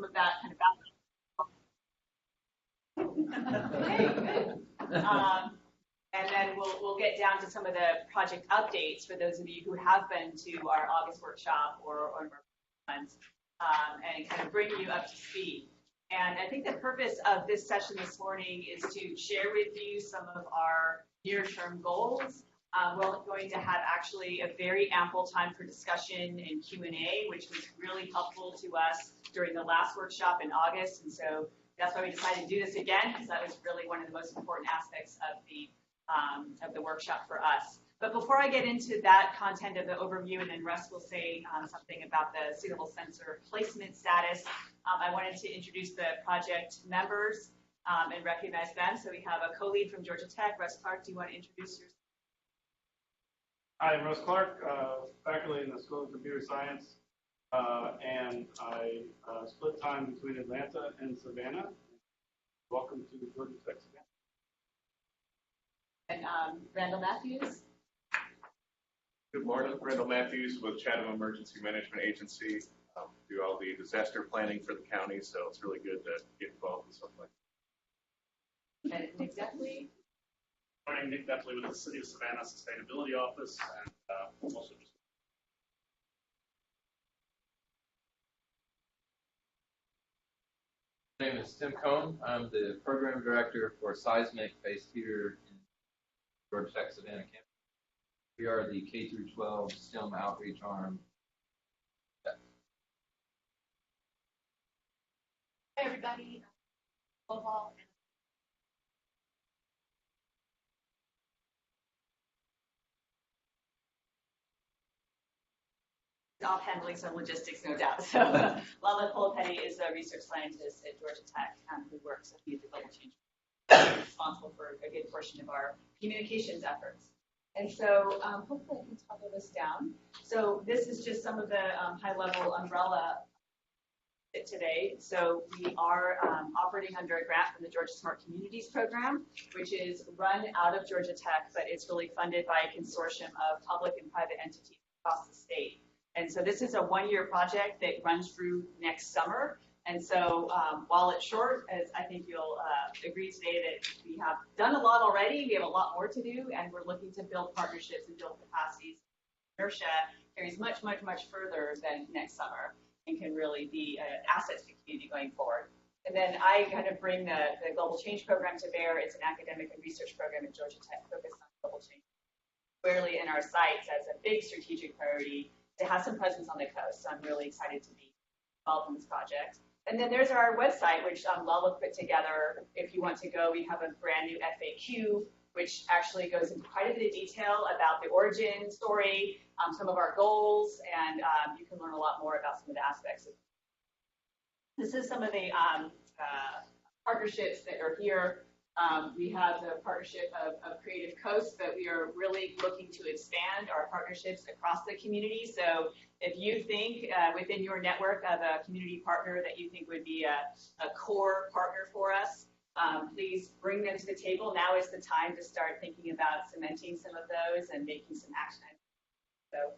some of that kind of background. Okay, good. And then we'll get down to some of the project updates for those of you who have been to our August workshop or months, and kind of bring you up to speed. And I think the purpose of this session this morning is to share with you some of our near-term goals. We're going to have actually a very ample time for discussion and Q&A, which was really helpful to us during the last workshop in August. And so that's why we decided to do this again, because that was really one of the most important aspects of the workshop for us. But before I get into that content of the overview, and then Russ will say something about the suitable sensor placement status, I wanted to introduce the project members and recognize them. So we have a co-lead from Georgia Tech, Russ Clark. Do you want to introduce yourself? Hi, I'm Russ Clark, faculty in the School of Computer Science, and I split time between Atlanta and Savannah. Welcome to Georgia Tech, Savannah. And Randall Matthews. Good morning, Randall Matthews with Chatham Emergency Management Agency. Do all the disaster planning for the county, so it's really good to get involved with something like that. And Nick Depley. Good morning, Nick Depley with the City of Savannah Sustainability Office, and also just. My name is Tim Cohn. I'm the program director for Seismic-based here in Georgia Tech Savannah campus. We are the K-12 STEM outreach arm. Hi, everybody. Off handling some logistics, no doubt. So Lala Cole-Petty is a research scientist at Georgia Tech who works with the global change, responsible for a good portion of our communications efforts. And so hopefully I can toggle this down. So this is just some of the high-level umbrella today. So we are operating under a grant from the Georgia Smart Communities Program, which is run out of Georgia Tech, but it's really funded by a consortium of public and private entities across the state. And so this is a one-year project that runs through next summer. And so while it's short, as I think you'll agree today that we have done a lot already, we have a lot more to do, and we're looking to build partnerships and build capacities. Inertia carries much, much, much further than next summer and can really be an asset to the community going forward. And then I kind of bring the Global Change Program to bear. It's an academic and research program at Georgia Tech focused on global change, squarely in our sights as a big strategic priority to have some presence on the coast. So I'm really excited to be involved in this project. And then there's our website, which Lala put together. If you want to go, we have a brand new FAQ, which actually goes into quite a bit of detail about the origin story, some of our goals, and you can learn a lot more about some of the aspects of it. This is some of the partnerships that are here. We have the partnership of Creative Coast, but we are really looking to expand our partnerships across the community. So if you think within your network of a community partner that you think would be a core partner for us, please bring them to the table. Now is the time to start thinking about cementing some of those and making some action. So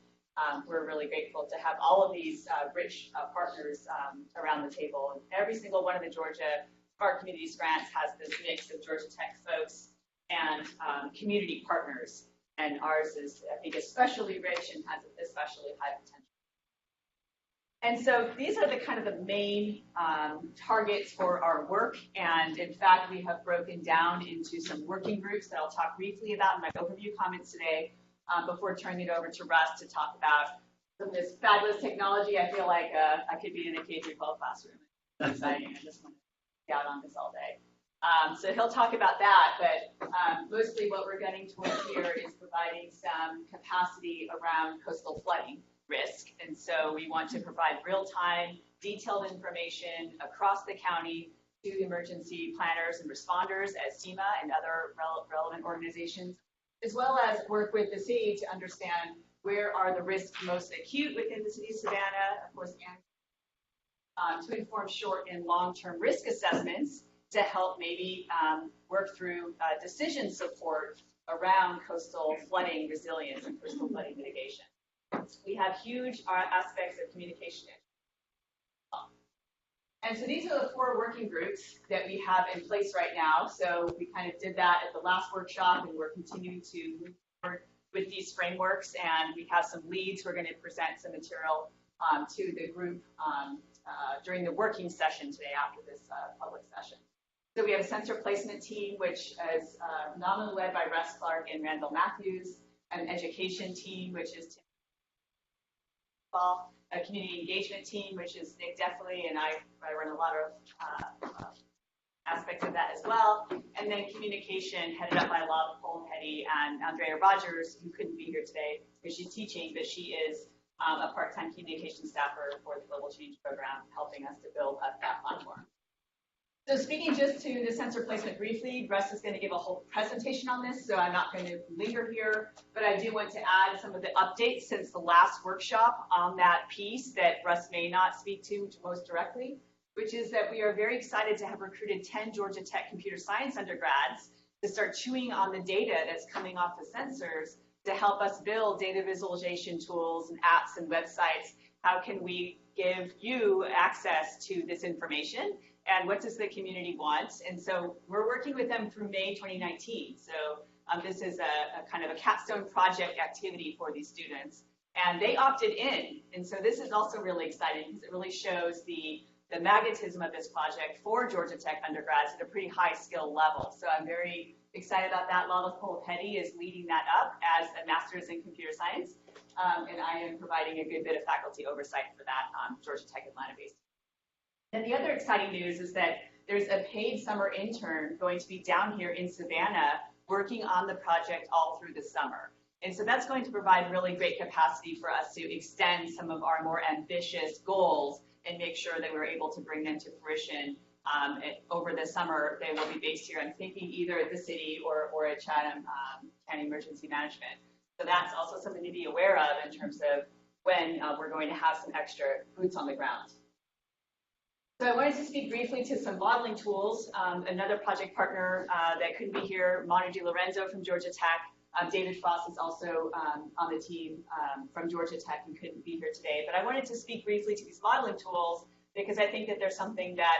we're really grateful to have all of these rich partners around the table. And every single one of the Georgia Smart Communities grants has this mix of Georgia Tech folks and community partners. And ours is, I think, especially rich and has especially high potential. And so these are the kind of the main targets for our work. And in fact, we have broken down into some working groups that I'll talk briefly about in my overview comments today before turning it over to Russ to talk about some of this fabulous technology. I feel like I could be in a K-12 classroom. It's exciting. I just want to be out on this all day. So he'll talk about that, but mostly what we're getting towards here is providing some capacity around coastal flooding risk. And so we want to provide real-time, detailed information across the county to emergency planners and responders at SEMA and other relevant organizations, as well as work with the city to understand where are the risks most acute within the city of Savannah, of course, and to inform short and long-term risk assessments to help maybe work through decision support around coastal flooding resilience and coastal flooding mitigation. We have huge aspects of communication. And so these are the 4 working groups that we have in place right now. So we kind of did that at the last workshop, and we're continuing to move forward with these frameworks. And we have some leads who are going to present some material to the group during the working session today after this public session. So we have a sensor placement team, which is nominally led by Russ Clark and Randall Matthews, an education team, which is Tim Ball, a community engagement team, which is Nick Defley, and I run a lot of aspects of that as well. And then communication, headed up by Lava Petty and Andrea Rogers, who couldn't be here today because she's teaching, but she is a part-time communication staffer for the Global Change Program, helping us to build up that platform. So speaking just to the sensor placement briefly, Russ is going to give a whole presentation on this, so I'm not going to linger here, but I do want to add some of the updates since the last workshop on that piece that Russ may not speak to most directly, which is that we are very excited to have recruited 10 Georgia Tech computer science undergrads to start chewing on the data that's coming off the sensors to help us build data visualization tools and apps and websites. How can we give you access to this information? And what does the community want? And so we're working with them through May 2019. So this is a kind of a capstone project activity for these students. And they opted in. And so this is also really exciting because it really shows the magnetism of this project for Georgia Tech undergrads at a pretty high skill level. So I'm very excited about that. Lala Petty is leading that up as a master's in computer science. And I am providing a good bit of faculty oversight for that Georgia Tech Atlanta-based. And the other exciting news is that there's a paid summer intern going to be down here in Savannah working on the project all through the summer. And so that's going to provide really great capacity for us to extend some of our more ambitious goals and make sure that we're able to bring them to fruition over the summer. They will be based here, I'm thinking, either at the city or at Chatham County Emergency Management. So that's also something to be aware of in terms of when we're going to have some extra boots on the ground. So I wanted to speak briefly to some modeling tools. Another project partner that couldn't be here, Manu DiLorenzo from Georgia Tech. David Frost is also on the team from Georgia Tech and couldn't be here today. But I wanted to speak briefly to these modeling tools because I think that there's something that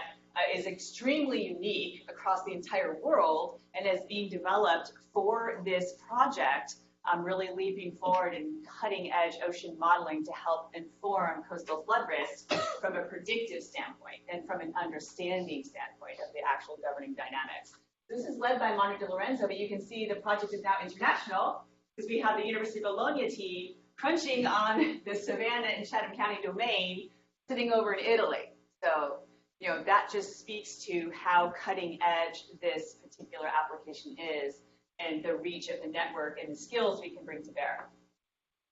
is extremely unique across the entire world and is being developed for this project, really leaping forward and cutting edge ocean modeling to help inform coastal flood risk from a predictive standpoint and from an understanding standpoint of the actual governing dynamics. This is led by Manu DiLorenzo, but you can see the project is now international because we have the University of Bologna team crunching on the Savannah and Chatham County domain sitting over in Italy. So, you know, that just speaks to how cutting edge this particular application is and the reach of the network and the skills we can bring to bear.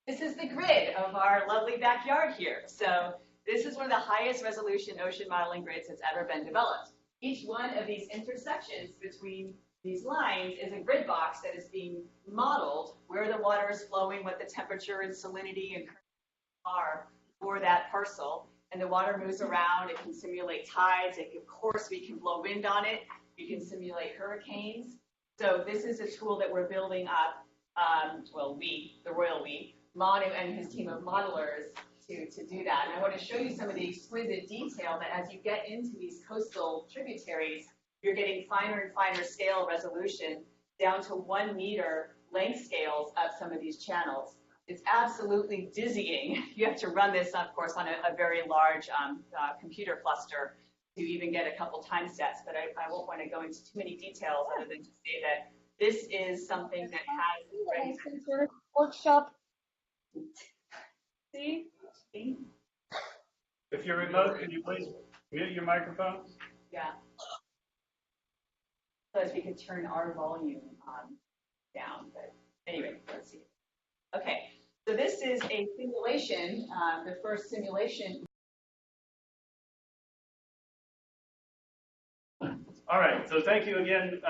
This is the grid of our lovely backyard here. So this is one of the highest resolution ocean modeling grids that's ever been developed. Each one of these intersections between these lines is a grid box that is being modeled where the water is flowing, what the temperature and salinity and current are for that parcel. And the water moves around. It can simulate tides. Of course, we can blow wind on it. You can simulate hurricanes. So this is a tool that we're building up, the royal we, Manu and his team of modelers to do that. And I want to show you some of the exquisite detail that as you get into these coastal tributaries, you're getting finer and finer scale resolution down to 1 meter length scales of some of these channels. It's absolutely dizzying. You have to run this, of course, on a very large computer cluster to even get a couple time sets, but I won't want to go into too many details other than to say that this is something that has workshop. See? If you're remote, can you please mute your microphones? Yeah. So as we could turn our volume down, but anyway, let's see. Okay, so this is a simulation, the first simulation. All right, so thank you again,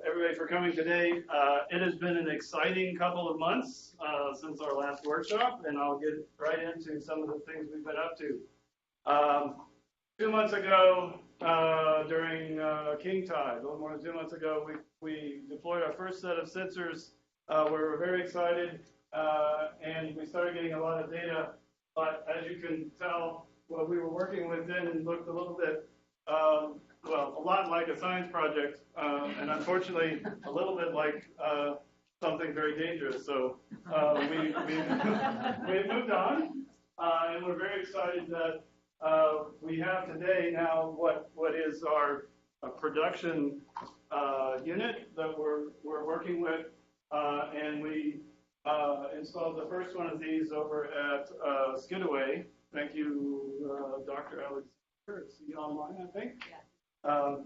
everybody, for coming today. It has been an exciting couple of months since our last workshop, and I'll get right into some of the things we've been up to. 2 months ago, during King Tide, a little more than 2 months ago, we deployed our first set of sensors. We were very excited, and we started getting a lot of data. But as you can tell, what we were working with then looked a little bit well, a lot like a science project, and unfortunately, a little bit like something very dangerous. So we moved on, and we're very excited that we have today now what is our production unit that we're working with, and we installed the first one of these over at Skidaway. Thank you, Dr. Alexander. See you online, I think. Yeah.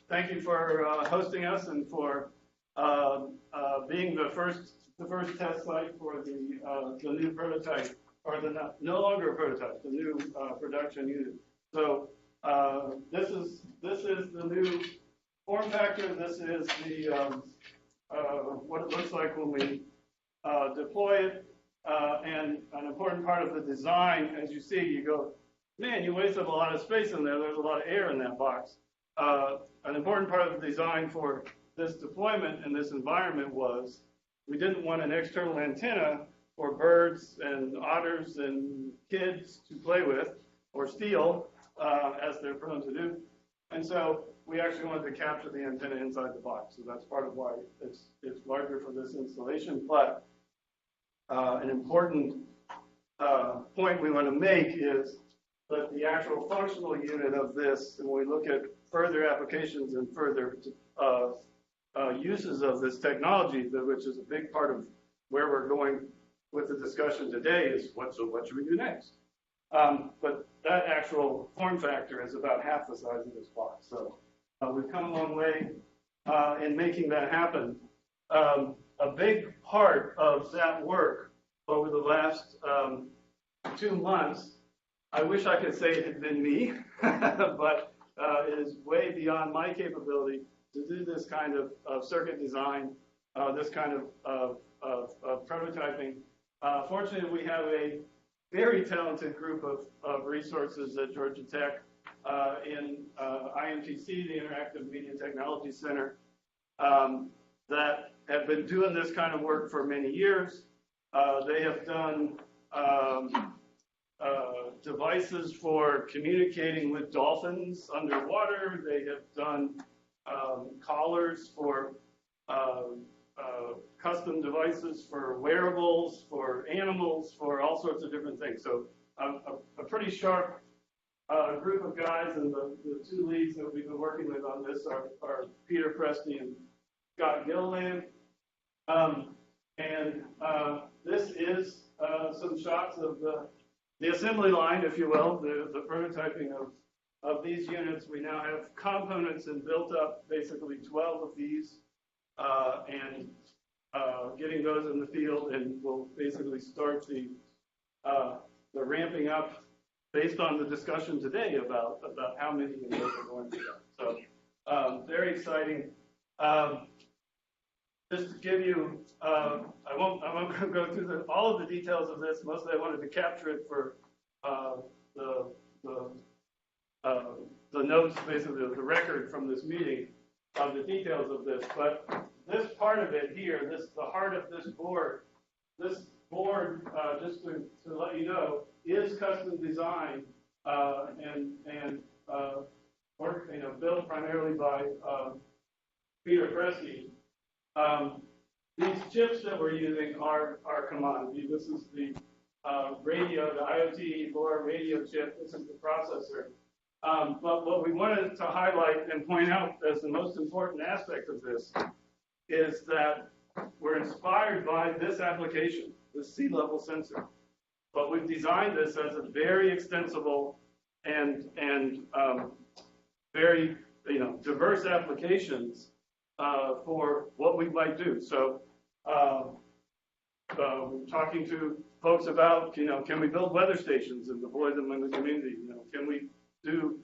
Thank you for hosting us and for being the first test site for the new prototype, or the no longer a prototype, the new production unit. So this is the new form factor. This is the what it looks like when we deploy it, and an important part of the design. As you see, you go, man, you wasted a lot of space in there. There's a lot of air in that box. An important part of the design for this deployment in this environment was we didn't want an external antenna for birds and otters and kids to play with or steal, as they're prone to do. And so we actually wanted to capture the antenna inside the box. So that's part of why it's larger for this installation. But an important point we want to make is that the actual functional unit of this, and when we look at further applications and further uses of this technology, which is a big part of where we're going with the discussion today, is what should we do next? But that actual form factor is about half the size of this box. So we've come a long way in making that happen. A big part of that work over the last 2 months, I wish I could say it had been me, but it is way beyond my capability to do this kind of circuit design, this kind of prototyping. Fortunately, we have a very talented group of resources at Georgia Tech in IMTC, the Interactive Media Technology Center, that have been doing this kind of work for many years. They have done devices for communicating with dolphins underwater. They have done collars for custom devices for wearables, for animals, for all sorts of different things. So a pretty sharp group of guys, and the two leads that we've been working with on this are Peter Presti and Scott Gilliland. This is some shots of the assembly line, if you will, the prototyping of these units. We now have components and built up basically 12 of these, and getting those in the field, and we'll basically start the ramping up based on the discussion today about how many of those are going to go. So very exciting. Just to give you, I won't go through all of the details of this. Mostly I wanted to capture it for the notes, basically the record from this meeting of the details of this. But this part of it here, the heart of this board, just to let you know, is custom designed and built primarily by Peter Presti. These chips that we're using are commodity. This is the radio, the IoT LoRa radio chip. This is the processor. But what we wanted to highlight and point out as the most important aspect of this is that we're inspired by this application, the sea level sensor. But we've designed this as a very extensible and very diverse applications for what we might do. So talking to folks about, can we build weather stations and deploy them in the community? Can we do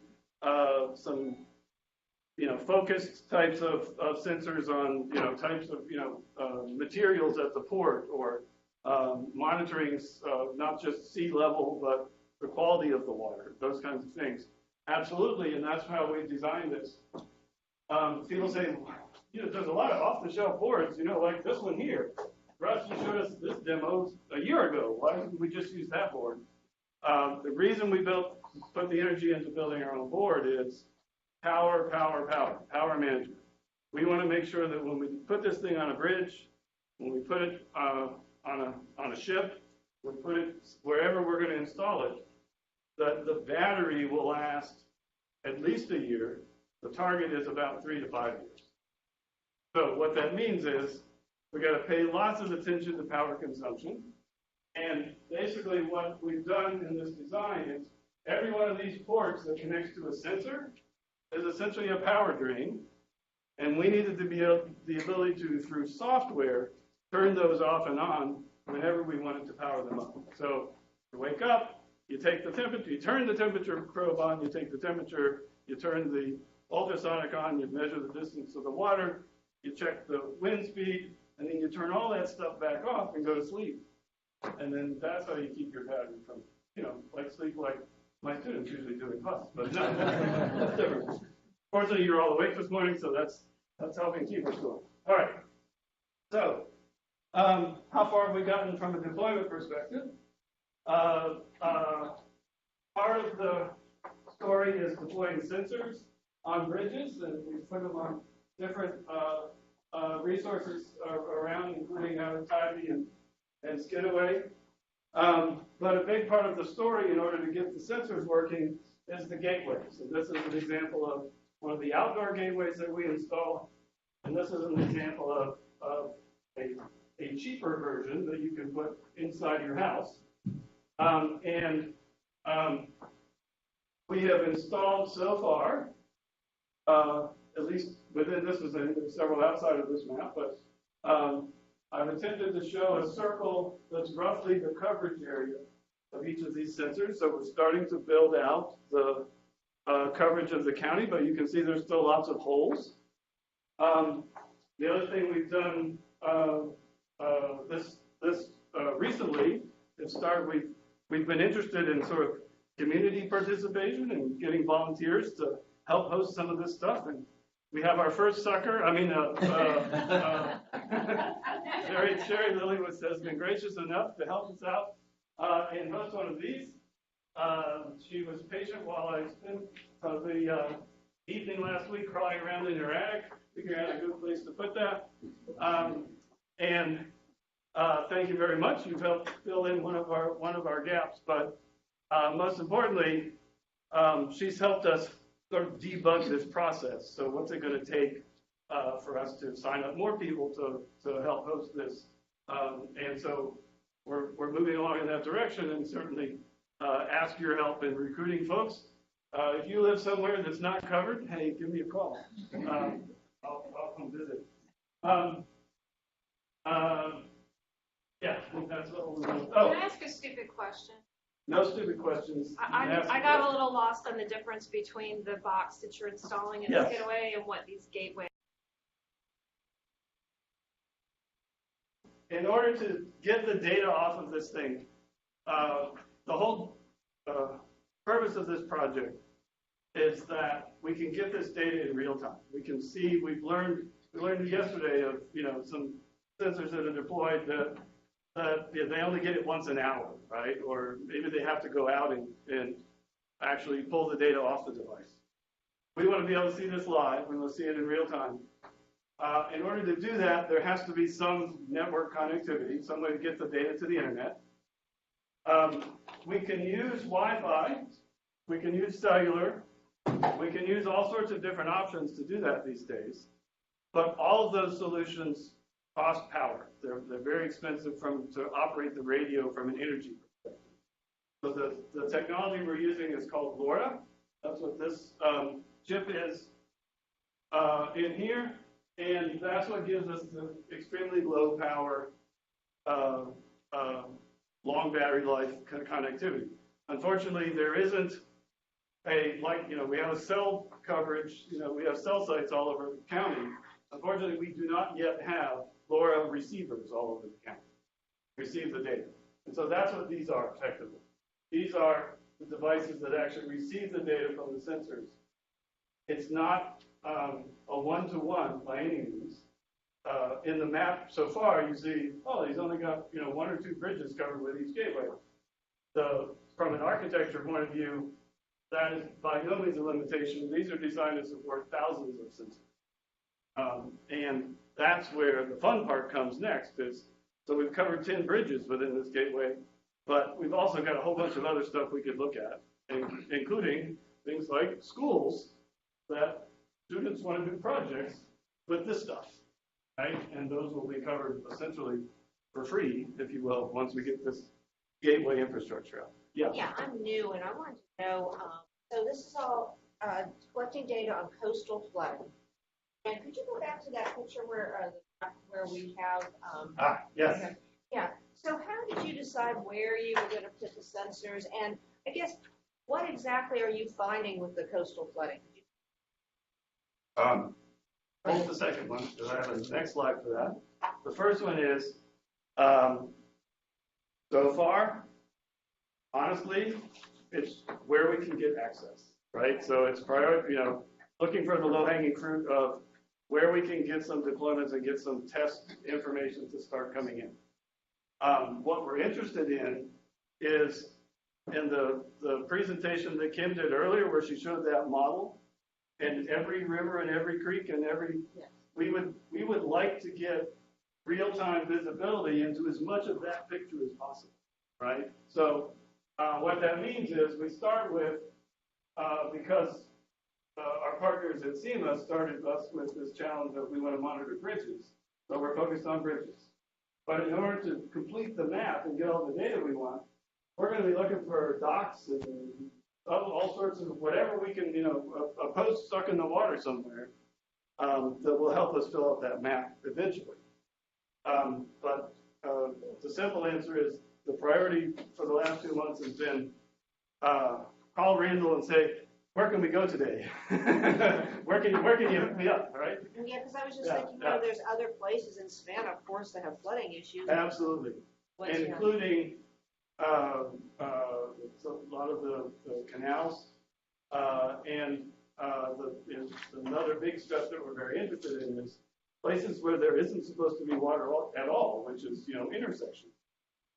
some, focused types of sensors on, types of, materials at the port, or monitoring not just sea level, but the quality of the water, those kinds of things. Absolutely, and that's how we designed this. People say, there's a lot of off-the-shelf boards, like this one here. Russ, you showed us this demo a year ago. Why didn't we just use that board? The reason we put the energy into building our own board is power management. We want to make sure that when we put this thing on a bridge, when we put it on a ship, we put it wherever we're going to install it, that the battery will last at least a year. The target is about 3 to 5 years. So what that means is we got to pay lots of attention to power consumption. And basically what we've done in this design is every one of these ports that connects to a sensor is essentially a power drain. And we needed to be the ability to, through software, turn those off and on whenever we wanted to power them up. So you wake up, you take the temperature, you turn the temperature probe on, you take the temperature, you turn the ultrasonic on, you measure the distance of the water, you check the wind speed, and then you turn all that stuff back off and go to sleep. And then that's how you keep your battery from, like sleep like my students usually do in class. But no, that's different. Fortunately, you're all awake this morning, so that's helping keep us going. All right. So, how far have we gotten from a deployment perspective? Part of the story is deploying sensors on bridges, and we put them on different resources around, including out of Tybee and Skidaway. But a big part of the story, in order to get the sensors working, is the gateway. So this is an example of one of the outdoor gateways that we install, and this is an example of a cheaper version that you can put inside your house. We have installed so far, at least within this vicinity, there's several outside of this map, but I've attempted to show a circle that's roughly the coverage area of each of these sensors. So we're starting to build out the coverage of the county, but you can see there's still lots of holes. The other thing we've done recently is we've been interested in sort of community participation and getting volunteers to help host some of this stuff. And we have our first sucker. Sherry Lilly has been gracious enough to help us out and host one of these. She was patient while I spent the evening last week crawling around in her attic, figuring out a good place to put that. Thank you very much. You've helped fill in one of our gaps. But most importantly, she's helped us sort of debug this process. So what's it going to take for us to sign up more people to help host this? And so we're moving along in that direction, and certainly ask your help in recruiting folks. If you live somewhere that's not covered, hey, give me a call. I'll come visit. Yeah, that's what we're doing. Can I ask a stupid question? No stupid questions. I got a little lost on the difference between the box that you're installing in Yes. Skidaway and what these gateways. In order to get the data off of this thing, the whole purpose of this project is that we can get this data in real time. We can see, we learned yesterday of some sensors that are deployed that they only get it once an hour, right? Or maybe they have to go out and actually pull the data off the device. We want to be able to see this live. We want to see it in real time. In order to do that, there has to be some network connectivity, some way to get the data to the internet. We can use Wi-Fi. We can use cellular. We can use all sorts of different options to do that these days. But all of those solutions cost power. They're very expensive to operate the radio from an energy perspective. So the technology we're using is called LoRa. That's what this chip is in here. And that's what gives us the extremely low power, long battery life connectivity. Unfortunately, there isn't we have a cell coverage, we have cell sites all over the county. Unfortunately, we do not yet have LoRa receivers all over the county receive the data. And so that's what these are, effectively. These are the devices that actually receive the data from the sensors. It's not a one-to-one by any means. In the map so far, you see, he's only got 1 or 2 bridges covered with each gateway. So from an architecture point of view, that is by no means a limitation. These are designed to support thousands of sensors. And that's where the fun part comes next is, so we've covered 10 bridges within this gateway, but we've also got a whole bunch of other stuff we could look at, including things like schools that students want to do projects with this stuff, right? And those will be covered essentially for free, if you will, once we get this gateway infrastructure out. Yeah. Yeah, I'm new and I wanted to know, so this is all collecting data on coastal flooding. And could you go back to that picture where we have? Yes. Okay. Yeah. So how did you decide where you were going to put the sensors? And I guess what exactly are you finding with the coastal flooding? Hold the second one, because I have a next slide for that. The first one is, so far, honestly, it's where we can get access, right? So it's priority, looking for the low-hanging fruit of where we can get some deployments and get some test information to start coming in. What we're interested in is in the presentation that Kim did earlier, where she showed that model, and every river and every creek and we would like to get real-time visibility into as much of that picture as possible, right? So what that means is we start with, because our partners at SEMA started us with this challenge that we want to monitor bridges, so we're focused on bridges. But in order to complete the map and get all the data we want, we're going to be looking for docks and all sorts of whatever we can, a post stuck in the water somewhere that will help us fill out that map eventually. But the simple answer is the priority for the last 2 months has been call Randall and say, where can we go today? where can you hook me up, right? Yeah, because I was just thinking, there's other places in Savannah, of course, that have flooding issues. Absolutely, including a lot of the canals and another big step that we're very interested in is places where there isn't supposed to be water at all, which is intersections.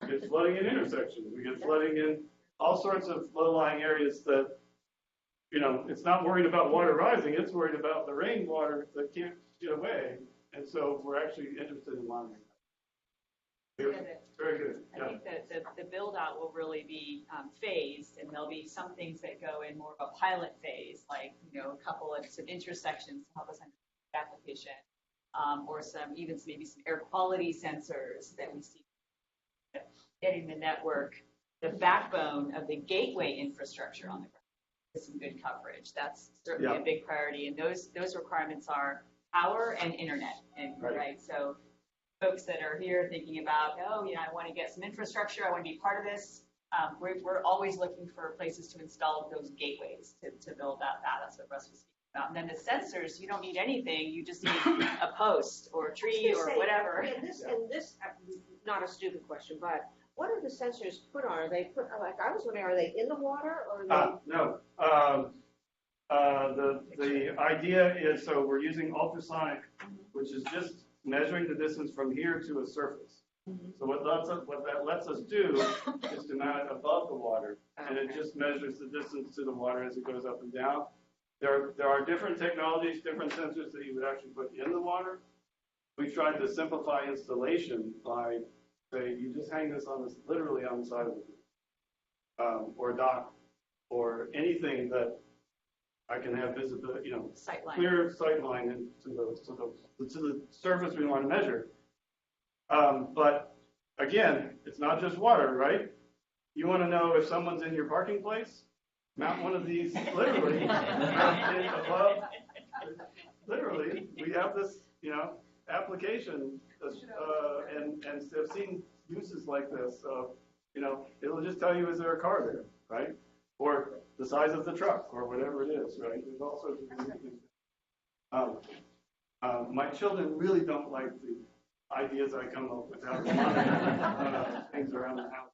We get flooding in intersections. We get flooding in all sorts of low-lying areas that. It's not worried about water rising, it's worried about the rainwater that can't get away. And so we're actually interested in monitoring that. Very good. I think that the build out will really be phased, and there'll be some things that go in more of a pilot phase, like, a couple of some intersections to help us understand the application, or maybe some air quality sensors that we see getting the network, the backbone of the gateway infrastructure on the ground. Some good coverage. That's certainly a big priority, and those requirements are power and internet. And right. So folks that are here thinking about, I want to get some infrastructure, I want to be part of this. We're always looking for places to install those gateways to build that. That's what Russ was speaking about. And then the sensors, you don't need anything. You just need a post or a tree or whatever. Yeah, this not a stupid question, but what are the sensors put on? Are they put, I was wondering, are they in the water or are they? No. The idea is, so we're using ultrasonic, which is just measuring the distance from here to a surface. So what that lets us do is to mount it above the water, and it just measures the distance to the water as it goes up and down. There are different technologies, different sensors that you would actually put in the water. We tried to simplify installation by say you just hang this literally on the side of the roof, or dock, or anything that I can have visibility, clear sight line into the surface we want to measure. But again, it's not just water, right? You want to know if someone's in your parking place? Mount one of these literally above. Literally, we have this, application, and have seen uses like this. It'll just tell you, is there a car there, right? Or the size of the truck, or whatever it is, right? There's all sorts of things. My children really don't like the ideas I come up with out of things around the house.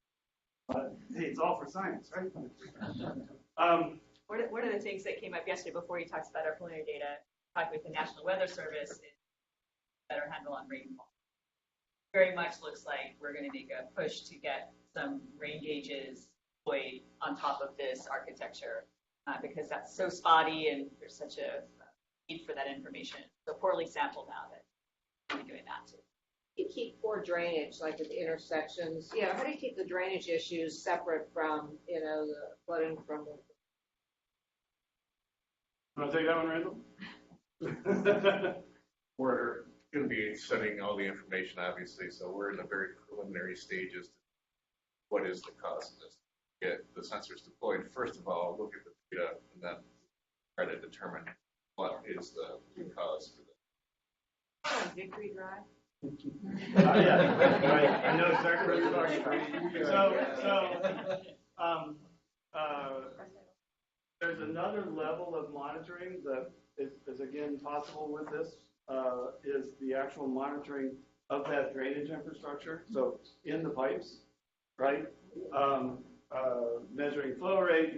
But hey, it's all for science, right? One of the things that came up yesterday before you talked about our preliminary data, talked with the National Weather Service, is better handle on rainfall. Very much looks like we're going to make a push to get some rain gauges deployed on top of this architecture. because that's so spotty and there's such a need for that information. So poorly sampled now that we're doing that too. You keep poor drainage, like at the intersections, how do you keep the drainage issues separate from, the flooding from the Want to take that one, Randall? We're going to be sending all the information, obviously, so we're in the very preliminary stages. What is the cost of this? Get the sensors deployed. First of all, look at the data and then try to determine what is the root cause for this. on Victory Drive? Yeah, I know exactly what you're talking about. There's another level of monitoring that is again possible with this, is the actual monitoring of that drainage infrastructure. So in the pipes, right? Measuring flow rate,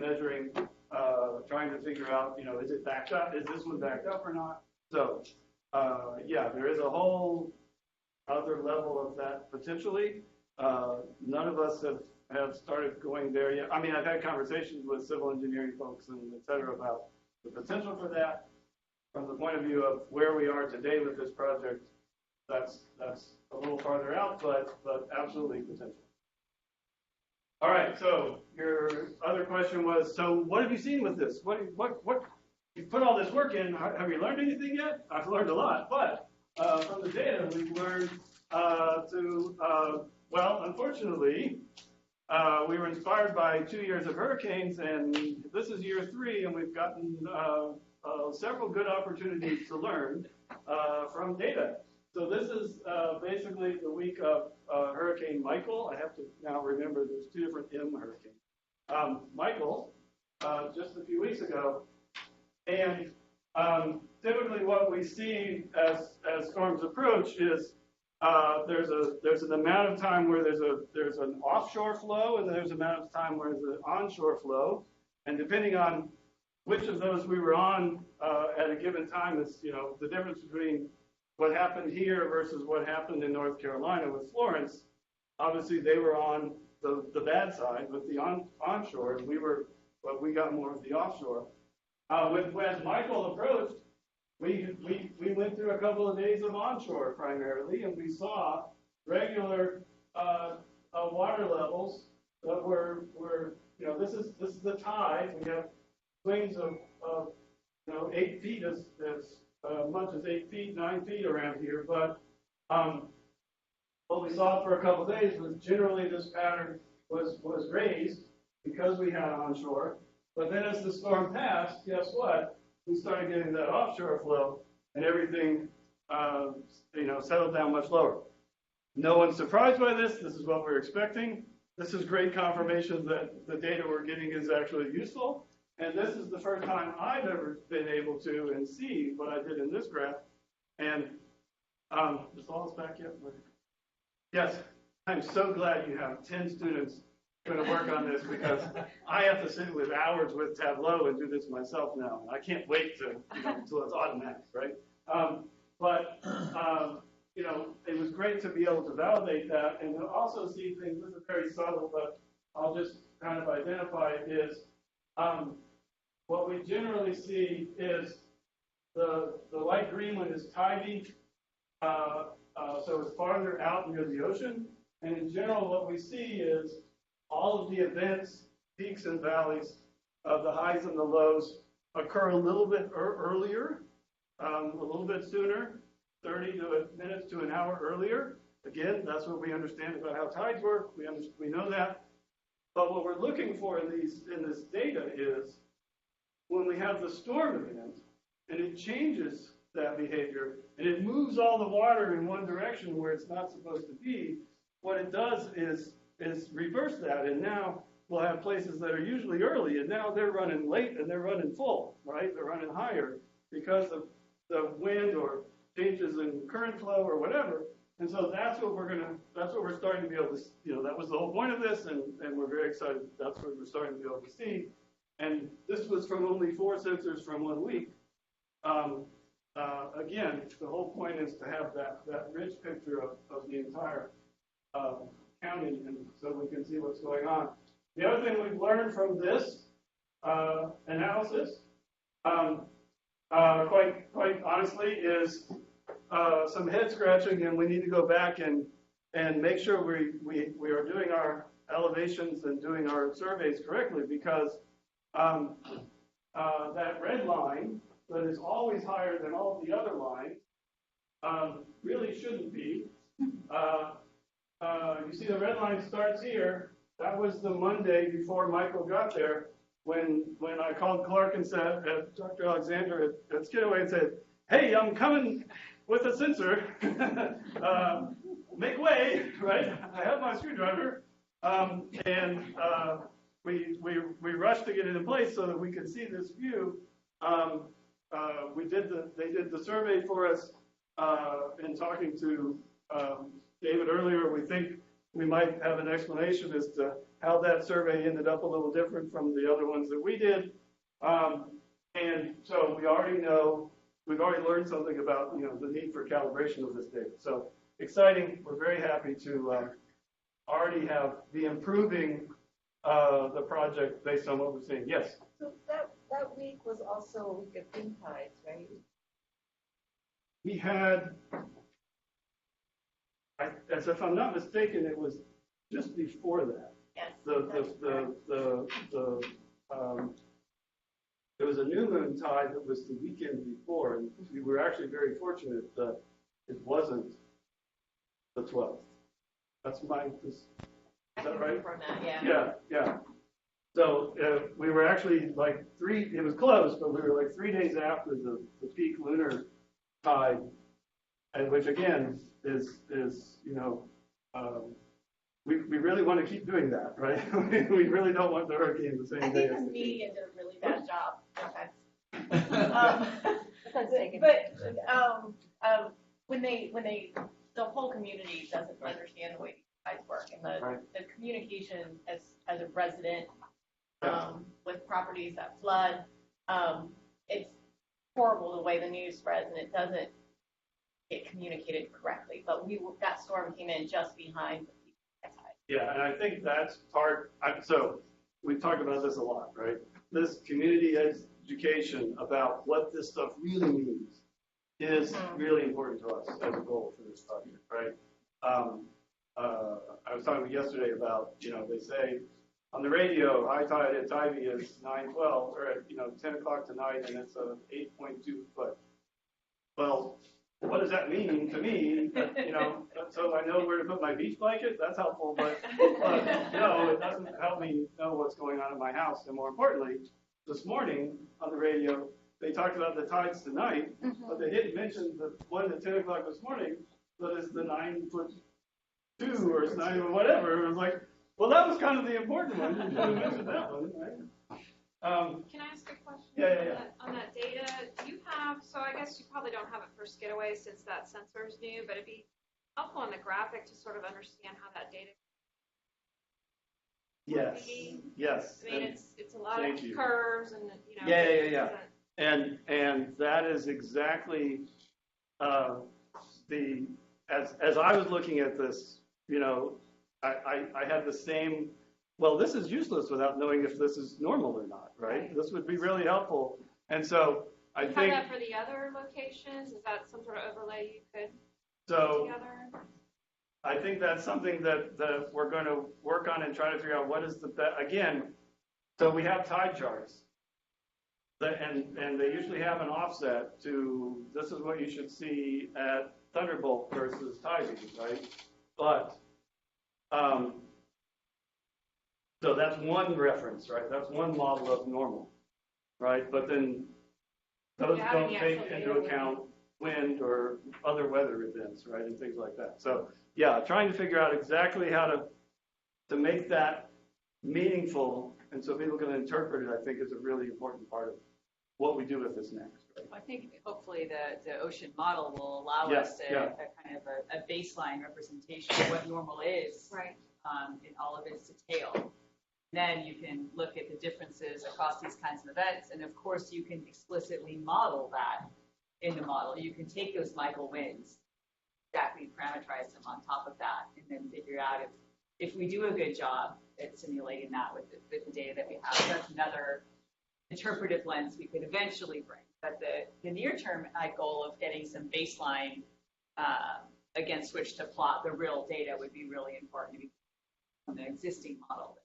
trying to figure out, is it backed up? Is this one backed up or not? So, there is a whole other level of that potentially. None of us have started going there yet. I mean, I've had conversations with civil engineering folks and et cetera about the potential for that. From the point of view of where we are today with this project, that's a little farther out, but absolutely potential. All right, so your other question was, so what have you seen with this? What you put all this work in, have you learned anything yet? I've learned a lot, but from the data we've learned unfortunately, we were inspired by 2 years of hurricanes, and this is year 3, and we've gotten several good opportunities to learn from data. So this is basically the week of Hurricane Michael. I have to now remember there's 2 different M hurricanes. Michael, just a few weeks ago, and typically what we see as storms approach is there's an amount of time where there's an offshore flow, and there's an amount of time where there's an onshore flow, and depending on which of those we were on at a given time is the difference between what happened here versus what happened in North Carolina with Florence. Obviously, they were on the bad side with the onshore, and we got more of the offshore. When Michael approached, we went through a couple of days of onshore primarily, and we saw regular water levels that were this is the tide. We have swings of 8 feet as much as 8 feet, 9 feet around here. But what we saw for a couple of days was generally this pattern was raised because we had onshore. But then as the storm passed, guess what? We started getting that offshore flow, and everything, settled down much lower. No one's surprised by this. This is what we're expecting. This is great confirmation that the data we're getting is actually useful. And this is the first time I've ever been able to and see what I did in this graph. And is all this back yet? Yes, I'm so glad you have 10 students going to work on this, because I have to sit with hours with Tableau and do this myself now. I can't wait until it's automatic, right? It was great to be able to validate that, and to also see things. This is very subtle, but I'll just kind of identify it is what we generally see is the light green one is tidy, so it's farther out near the ocean, and in general what we see is all of the events, peaks and valleys of the highs and the lows occur a little bit earlier, a little bit sooner, 30 minutes to an hour earlier. Again, that's what we understand about how tides work. We know that. But what we're looking for in this data is when we have the storm event and it changes that behavior and it moves all the water in one direction where it's not supposed to be, what it does is reverse that, and now we'll have places that are usually early, and now they're running late and they're running full, right? They're running higher because of the wind or changes in current flow or whatever. And so that's what we're starting to be able to, that was the whole point of this, and we're very excited. That's what we're starting to be able to see. And this was from only 4 sensors from 1 week. Again, the whole point is to have that rich picture of the entire county, and so we can see what's going on. The other thing we've learned from this analysis, quite honestly, is some head scratching, and we need to go back and make sure we are doing our elevations and doing our surveys correctly, because that red line that is always higher than all of the other lines really shouldn't be. You see the red line starts here. That was the Monday before Michael got there, when I called Clark and said, Dr. Alexander at Skidaway, and said, hey, I'm coming with a sensor. Make way, right? I have my screwdriver. We rushed to get it in place so that we could see this view. They did the survey for us. In talking to David earlier, we think we might have an explanation as to how that survey ended up a little different from the other ones that we did. And so we already know, we've already learned something about the need for calibration of this data. So exciting. We're very happy to already be improving the project based on what we're seeing. Yes? So that week was also a week of king tides, right? We had, as if I'm not mistaken, it was just before that. Yes. There was a new moon tide that was the weekend before, and we were actually very fortunate that it wasn't the 12th. Is that right? From that, Yeah. So we were actually like it was close, but we were like 3 days after the peak lunar tide, and which again is we really want to keep doing that, right? We really don't want the hurricane the same day. I think the media did a really bad job. When the whole community doesn't understand the way these guys work, and the communication as a resident with properties that flood, it's horrible the way the news spreads, and it doesn't get communicated correctly. But that storm came in just behind the peak tide. Yeah, and I think that's part. So we've talked about this a lot, right? This community education about what this stuff really means is really important to us as a goal for this project, right? I was talking yesterday about, they say on the radio, high tide at Tybee is 9:12, or at 10 o'clock tonight, and it's a 8.2 foot. Well, what does that mean to me? So I know where to put my beach blanket. That's helpful, but no, it doesn't help me know what's going on in my house. And more importantly, this morning on the radio, they talked about the tides tonight, but they didn't mention the one at 10 o'clock this morning that is the 9'2" or 9 or whatever. It was like, well, that was kind of the important one. You should have mentioned that one, right? Can I ask a question? Yeah. On that data, do you have, so I guess you probably don't have it for Skidaway since that sensor is new, but it'd be helpful on the graphic to sort of understand how that data. Yes. I mean, it's a lot of curves and, Yeah. And that is exactly as I was looking at this, I had the same, well, this is useless without knowing if this is normal or not, right? This would be really helpful. And so I think. How that for the other locations? Is that some sort of overlay you could put together? I think that's something that we're going to work on and try to figure out what is the best. Again, so we have tide charts. And they usually have an offset to this is what you should see at Thunderbolt versus Tybee, right? But so that's one reference, right? That's one model of normal, right? But then those don't take into account wind or other weather events, right, and things like that. So yeah, trying to figure out exactly how to make that meaningful, and so people can interpret it, I think, is a really important part of what we do with this next. Right? I think hopefully the ocean model will allow us to a kind of a baseline representation of what normal is, right, in all of its detail. Then you can look at the differences across these kinds of events, and of course you can explicitly model that in the model. You can take those Michael winds, exactly parameterize them on top of that, and then figure out if we do a good job at simulating that with the data that we have. So that's another interpretive lens we could eventually bring. But the near-term goal of getting some baseline against which to plot the real data would be really important on the existing model.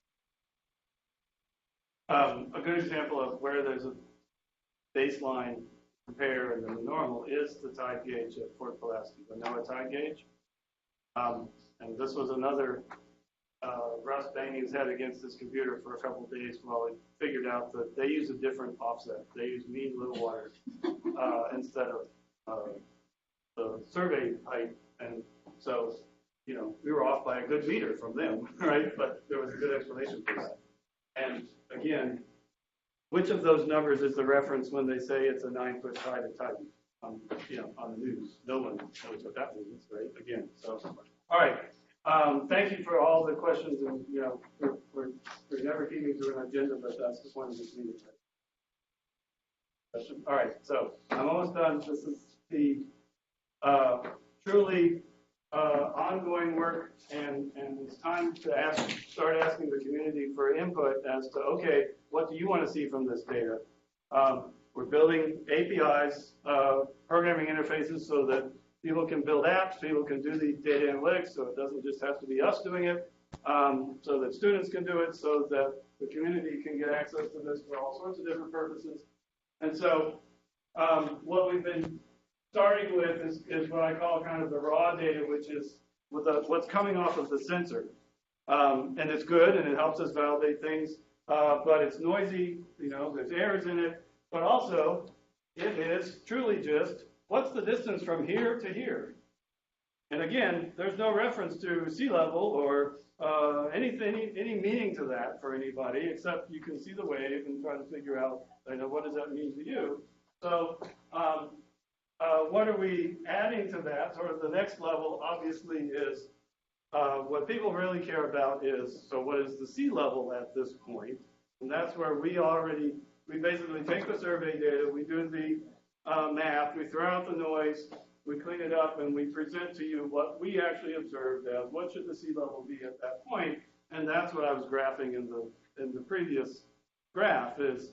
A good example of where there's a baseline compare and then the normal is the tide gauge at Fort Pulaski, the NOAA tide gauge. And this was another Russ banging his head against his computer for a couple of days while he figured out that they use a different offset. They use mean little waters instead of the survey height. And so, we were off by a good meter from them, right? But there was a good explanation for that. And again, which of those numbers is the reference when they say it's a 9-foot tide at Titan on the news? No one knows what that means, right? Again, so, all right. Thank you for all the questions, and we're never keeping to an agenda, but that's the point of this meeting. Right? All right, so I'm almost done. This is the truly ongoing work, and it's time to start asking the community for input as to, okay, what do you want to see from this data? We're building APIs, programming interfaces, so that people can build apps, people can do the data analytics, so it doesn't just have to be us doing it, so that students can do it, so that the community can get access to this for all sorts of different purposes. And so what we've been starting with is what I call kind of the raw data, which is what's coming off of the sensor. And it's good, and it helps us validate things, but it's noisy, there's errors in it, but also it is truly just, what's the distance from here to here? And again, there's no reference to sea level or any meaning to that for anybody, except you can see the wave and try to figure out, what does that mean to you? So what are we adding to that? Sort of the next level, obviously, is what people really care about is, so what is the sea level at this point? And that's where we basically take the survey data, we do the math, we throw out the noise, we clean it up, and we present to you what we actually observed as what should the sea level be at that point. And that's what I was graphing in the previous graph is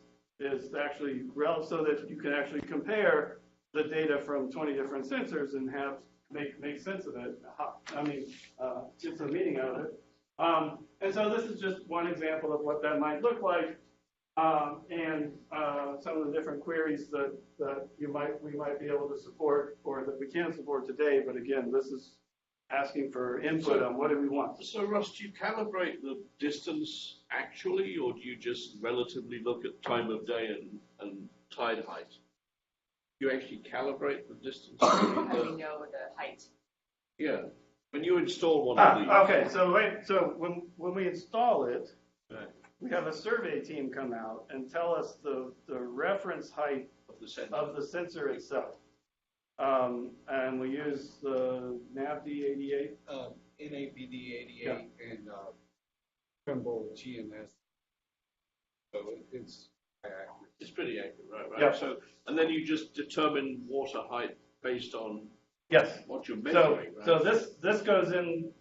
actually so that you can actually compare the data from 20 different sensors and make sense of it. Get some meaning out of it. And so this is just one example of what that might look like. And some of the different queries that we might be able to support or that we can support today. But again, this is asking for input on what do we want. So Russ, do you calibrate the distance actually, or do you just relatively look at time of day and tide height? Do you actually calibrate the distance? How do we know the height? Yeah. When you install one of these. Okay, so when we install it, right, we have a survey team come out and tell us the reference height of the sensor itself. And we use the NAVD88. NAVD88 and Trimble GNS. So it's accurate. It's pretty accurate, right? Yep. So, and then you just determine water height based on what you're measuring, right? So this goes in,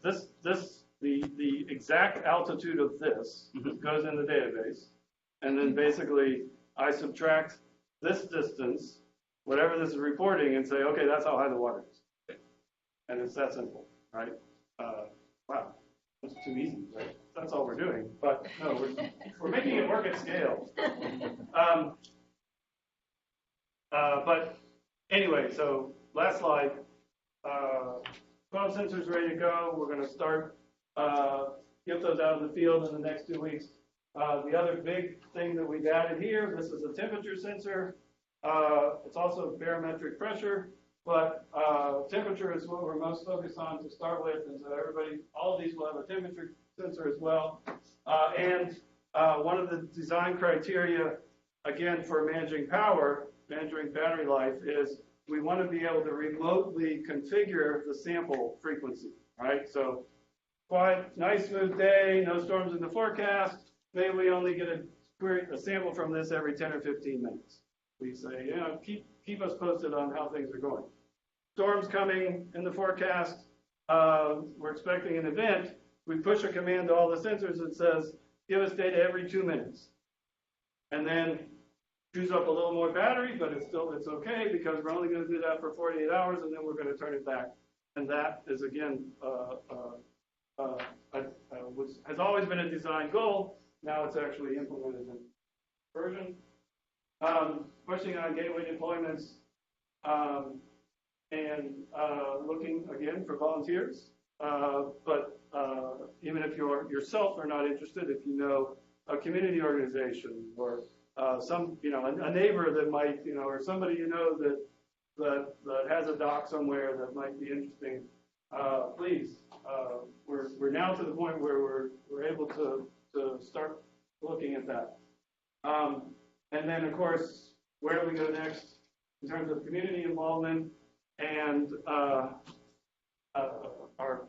the exact altitude of this goes in the database. And then basically I subtract this distance, whatever this is reporting, and say, okay, that's how high the water is. And it's that simple, right? Wow, that's too easy, right? That's all we're doing. But no, we're making it work at scale. But anyway, so last slide. 12 sensors ready to go. We're going to start, get those out in the field in the next 2 weeks. The other big thing that we've added here, this is a temperature sensor. It's also barometric pressure, but temperature is what we're most focused on to start with. And so all of these will have a temperature sensor as well. And one of the design criteria, again, for managing power, managing battery life, is we want to be able to remotely configure the sample frequency, right? So quite nice smooth day, no storms in the forecast. Maybe we only get a sample from this every 10 or 15 minutes. We say, keep us posted on how things are going. Storms coming in the forecast. We're expecting an event. We push a command to all the sensors that says, give us data every 2 minutes. And then chews up a little more battery, but it's okay because we're only going to do that for 48 hours and then we're going to turn it back. And that is again, has always been a design goal. Now it's actually implemented in version. Pushing on gateway deployments, and looking again for volunteers. But even if you're yourself are not interested, if you know a community organization or some, a neighbor that might, or somebody that has a dock somewhere that might be interesting, please. We're now to the point where we're able to start looking at that. And then, of course, where do we go next in terms of community involvement? And our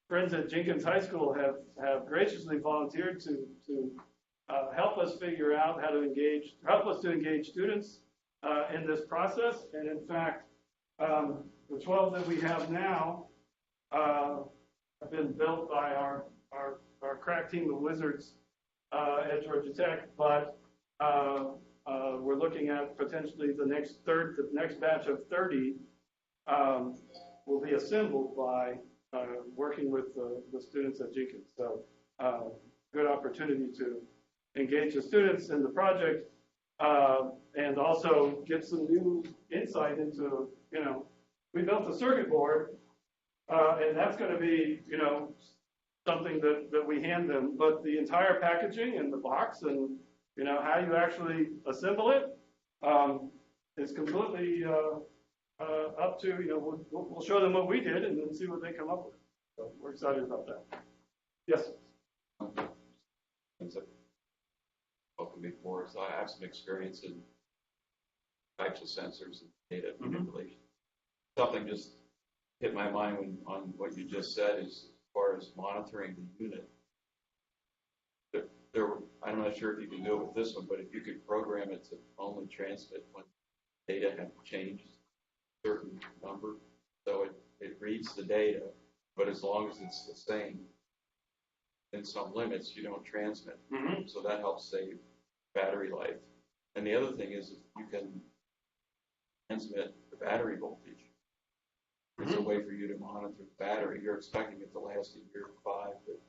friends at Jenkins High School have graciously volunteered to help us figure out how to help us to engage students in this process. And in fact, the 12 that we have now have been built by our crack team of wizards at Georgia Tech, but we're looking at potentially the next batch of 30 will be assembled by working with the students at Jenkins. So good opportunity to engage the students in the project and also get some new insight into, we built a circuit board and that's going to be, something that we hand them, but the entire packaging and the box and, how you actually assemble it is completely up to, we'll show them what we did and then see what they come up with. So we're excited about that. Yes? Things I've spoken before, so I have some experience in types of sensors and data manipulation. Something just hit my mind on what you just said is as far as monitoring the unit. I'm not sure if you can do it with this one, but if you could program it to only transmit when data have changed a certain number, so it reads the data, but as long as it's the same, in some limits, you don't transmit. So that helps save battery life. And the other thing is if you can transmit the battery voltage. It's a way for you to monitor the battery. You're expecting it to last a year or 5, but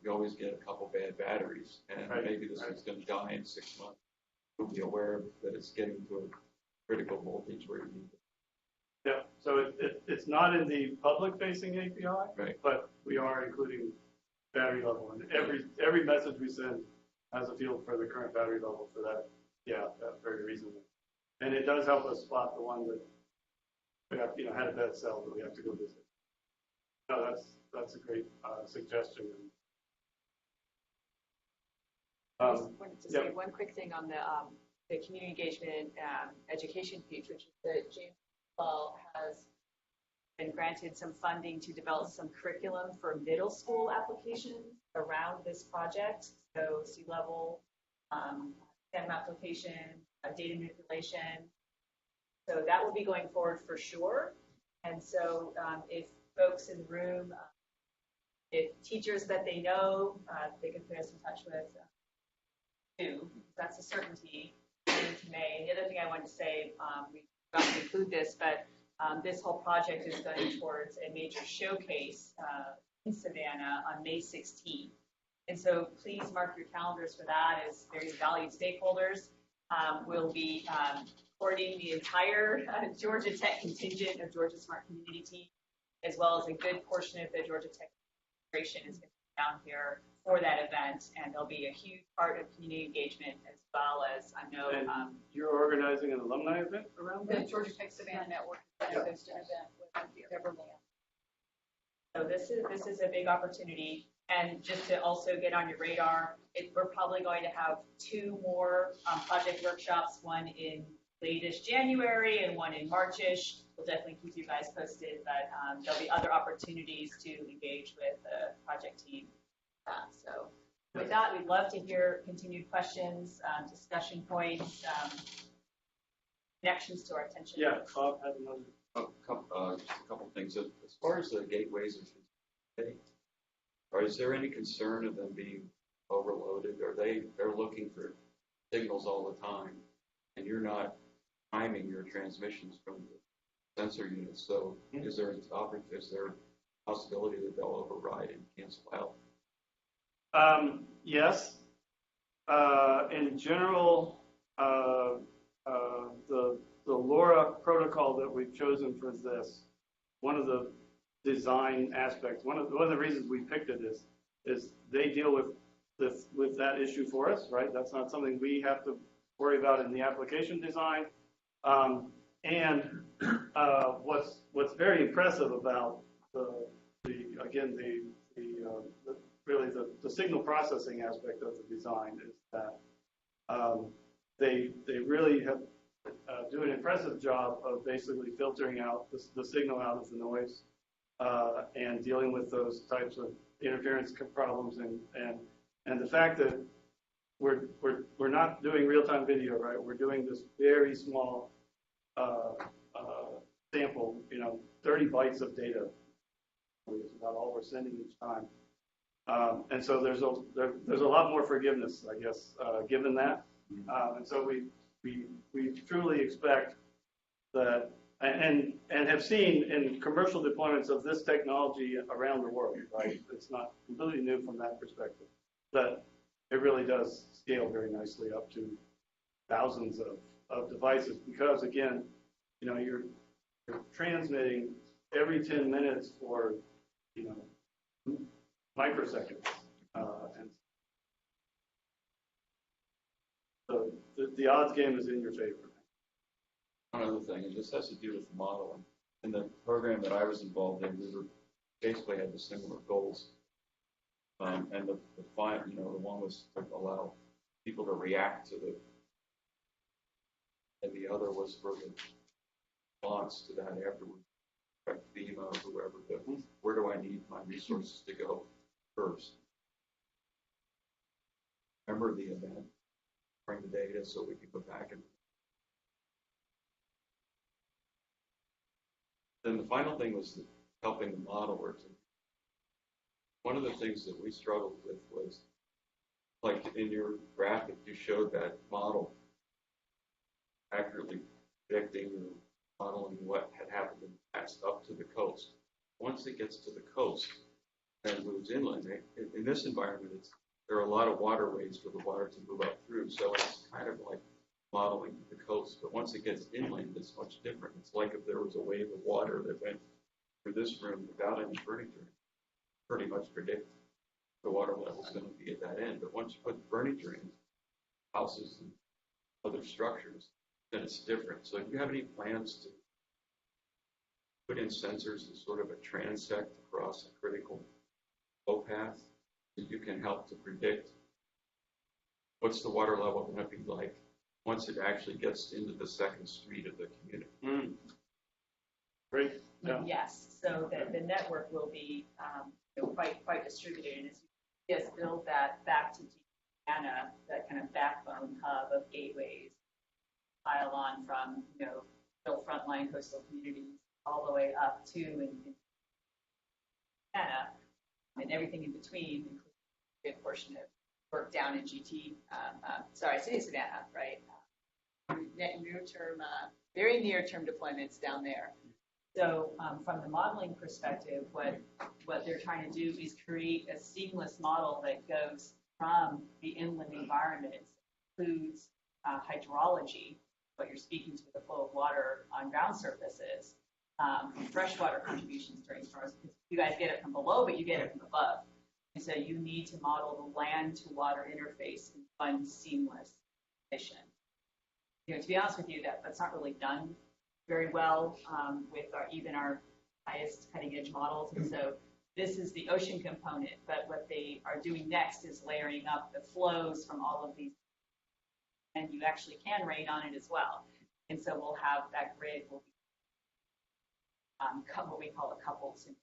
you always get a couple bad batteries, and maybe this is going to die in 6 months. You'll be aware that it's getting to a critical voltage where you need it. Yeah, so it's not in the public-facing API, but we are including battery level, and every message we send has a field for the current battery level for that. Yeah, that very reason. And it does help us spot the one that we have, had a bad cell that we have to go visit. No, that's a great suggestion. I just wanted to say one quick thing on the community engagement education piece, which is that James has been granted some funding to develop some curriculum for middle school applications around this project. So sea level, STEM application, data manipulation. So that will be going forward for sure. And so if folks in the room, if teachers that they know, they can put us in touch with too. That's a certainty into May. And the other thing I wanted to say, we forgot to include this, but this whole project is going towards a major showcase in Savannah on May 16th. And so please mark your calendars for that as very valued stakeholders. We'll be supporting the entire Georgia Tech contingent of Georgia Smart Community Team, as well as a good portion of the Georgia Tech administration is going to be down here for that event, and there'll be a huge part of community engagement as well as I know. You're organizing an alumni event around The that? Georgia Tech Savannah Network is going to host an event with Deborah Lamb. So this is a big opportunity. And just to also get on your radar, we're probably going to have 2 more project workshops, one in latest January and one in Marchish. We'll definitely keep you guys posted, but there'll be other opportunities to engage with the project team. So with that, we'd love to hear continued questions, discussion points, connections to our attention. Yeah, Cobb has another. Just a couple things. As far as the gateways are concerned, is there any concern of them being overloaded? They're looking for signals all the time. and you're not timing your transmissions from the sensor units. So is there a possibility that they'll override and cancel out? Yes. In general, the LoRa protocol that we've chosen for this, one of the design aspects, one of the reasons we picked it is they deal with that issue for us, right? That's not something we have to worry about in the application design. What's very impressive about the signal processing aspect of the design is that they really have do an impressive job of basically filtering out the signal out of the noise and dealing with those types of interference problems and the fact that we're not doing real-time video, right? We're doing this very small sample, 30 bytes of data. It's about all we're sending each time. And so there's a lot more forgiveness, I guess, given that. And so we truly expect that, and have seen in commercial deployments of this technology around the world, right? It's not completely new from that perspective, that it really does scale very nicely up to thousands of devices because, again, you're transmitting every 10 minutes for, microseconds. And so the odds game is in your favor. One other thing, and this has to do with modeling. In the program that I was involved in, we basically had the similar goals. And the one was to allow people to react to and the other was for the response to that afterwards. FEMA or whoever, where do I need my resources to go first? Remember the event, bring the data so we can go back and. Then the final thing was helping the modeler to. One of the things that we struggled with was, like in your graphic, you showed that model accurately predicting or modeling what had happened in the past up to the coast. Once it gets to the coast and moves inland, in this environment, there are a lot of waterways for the water to move up through, so it's kind of like modeling the coast. But once it gets inland, it's much different. It's like if there was a wave of water that went through this room without any furniture, pretty much predict the water level is going to be at that end. But once you put furniture in, houses and other structures, then it's different. So do you have any plans to put in sensors as sort of a transect across a critical flow path that you can help to predict what's the water level going to be like once it actually gets into the second street of the community? Great. Yeah. Yes, so the network will be quite distributed, and as you just build that back to Indiana, that kind of backbone hub of gateways, pile on from still frontline coastal communities all the way up to Indiana, and everything in between, including a good portion of work down in city of Savannah, right? Very near-term deployments down there. So from the modeling perspective, what they're trying to do is create a seamless model that goes from the inland environment, includes hydrology, what you're speaking to, the flow of water on ground surfaces, freshwater contributions during storms. You guys get it from below, but you get it from above. And so you need to model the land-to-water interface in one seamless mission. To be honest with you, that's not really done very well with even our highest cutting-edge models. And so this is the ocean component, but what they are doing next is layering up the flows from all of these, and you actually can rain on it as well. And so we'll have that grid will be what we call a coupled simulation.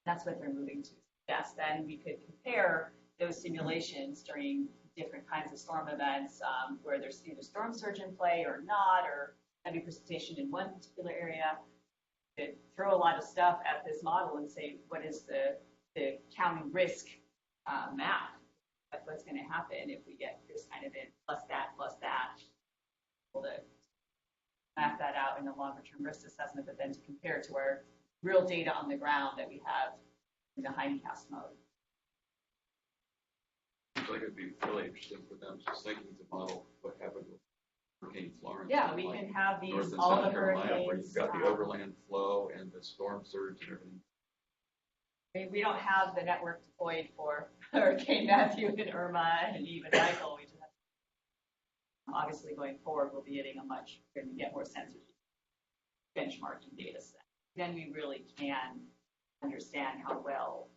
That's what they're moving to. Yes, then we could compare those simulations during different kinds of storm events where there's either storm surge in play or not, or heavy precipitation in one particular area. To throw a lot of stuff at this model and say, what is the county risk map? What's going to happen if we get this kind of in, plus that, able to map that out in a longer term risk assessment, but then to compare to our real data on the ground that we have in the hindcast mode. Seems like it'd be really interesting for them just thinking to model what happened with Hurricane Florence. Yeah, in, we like, can have these, North and all the South Carolina, where hurricanes. you've got the overland flow and the storm surge and everything. We don't have the network deployed for Hurricane Matthew and Irma and even Michael. We just have, obviously going forward, we'll be getting going to get more sensitive benchmarking data set. Then we really can understand how well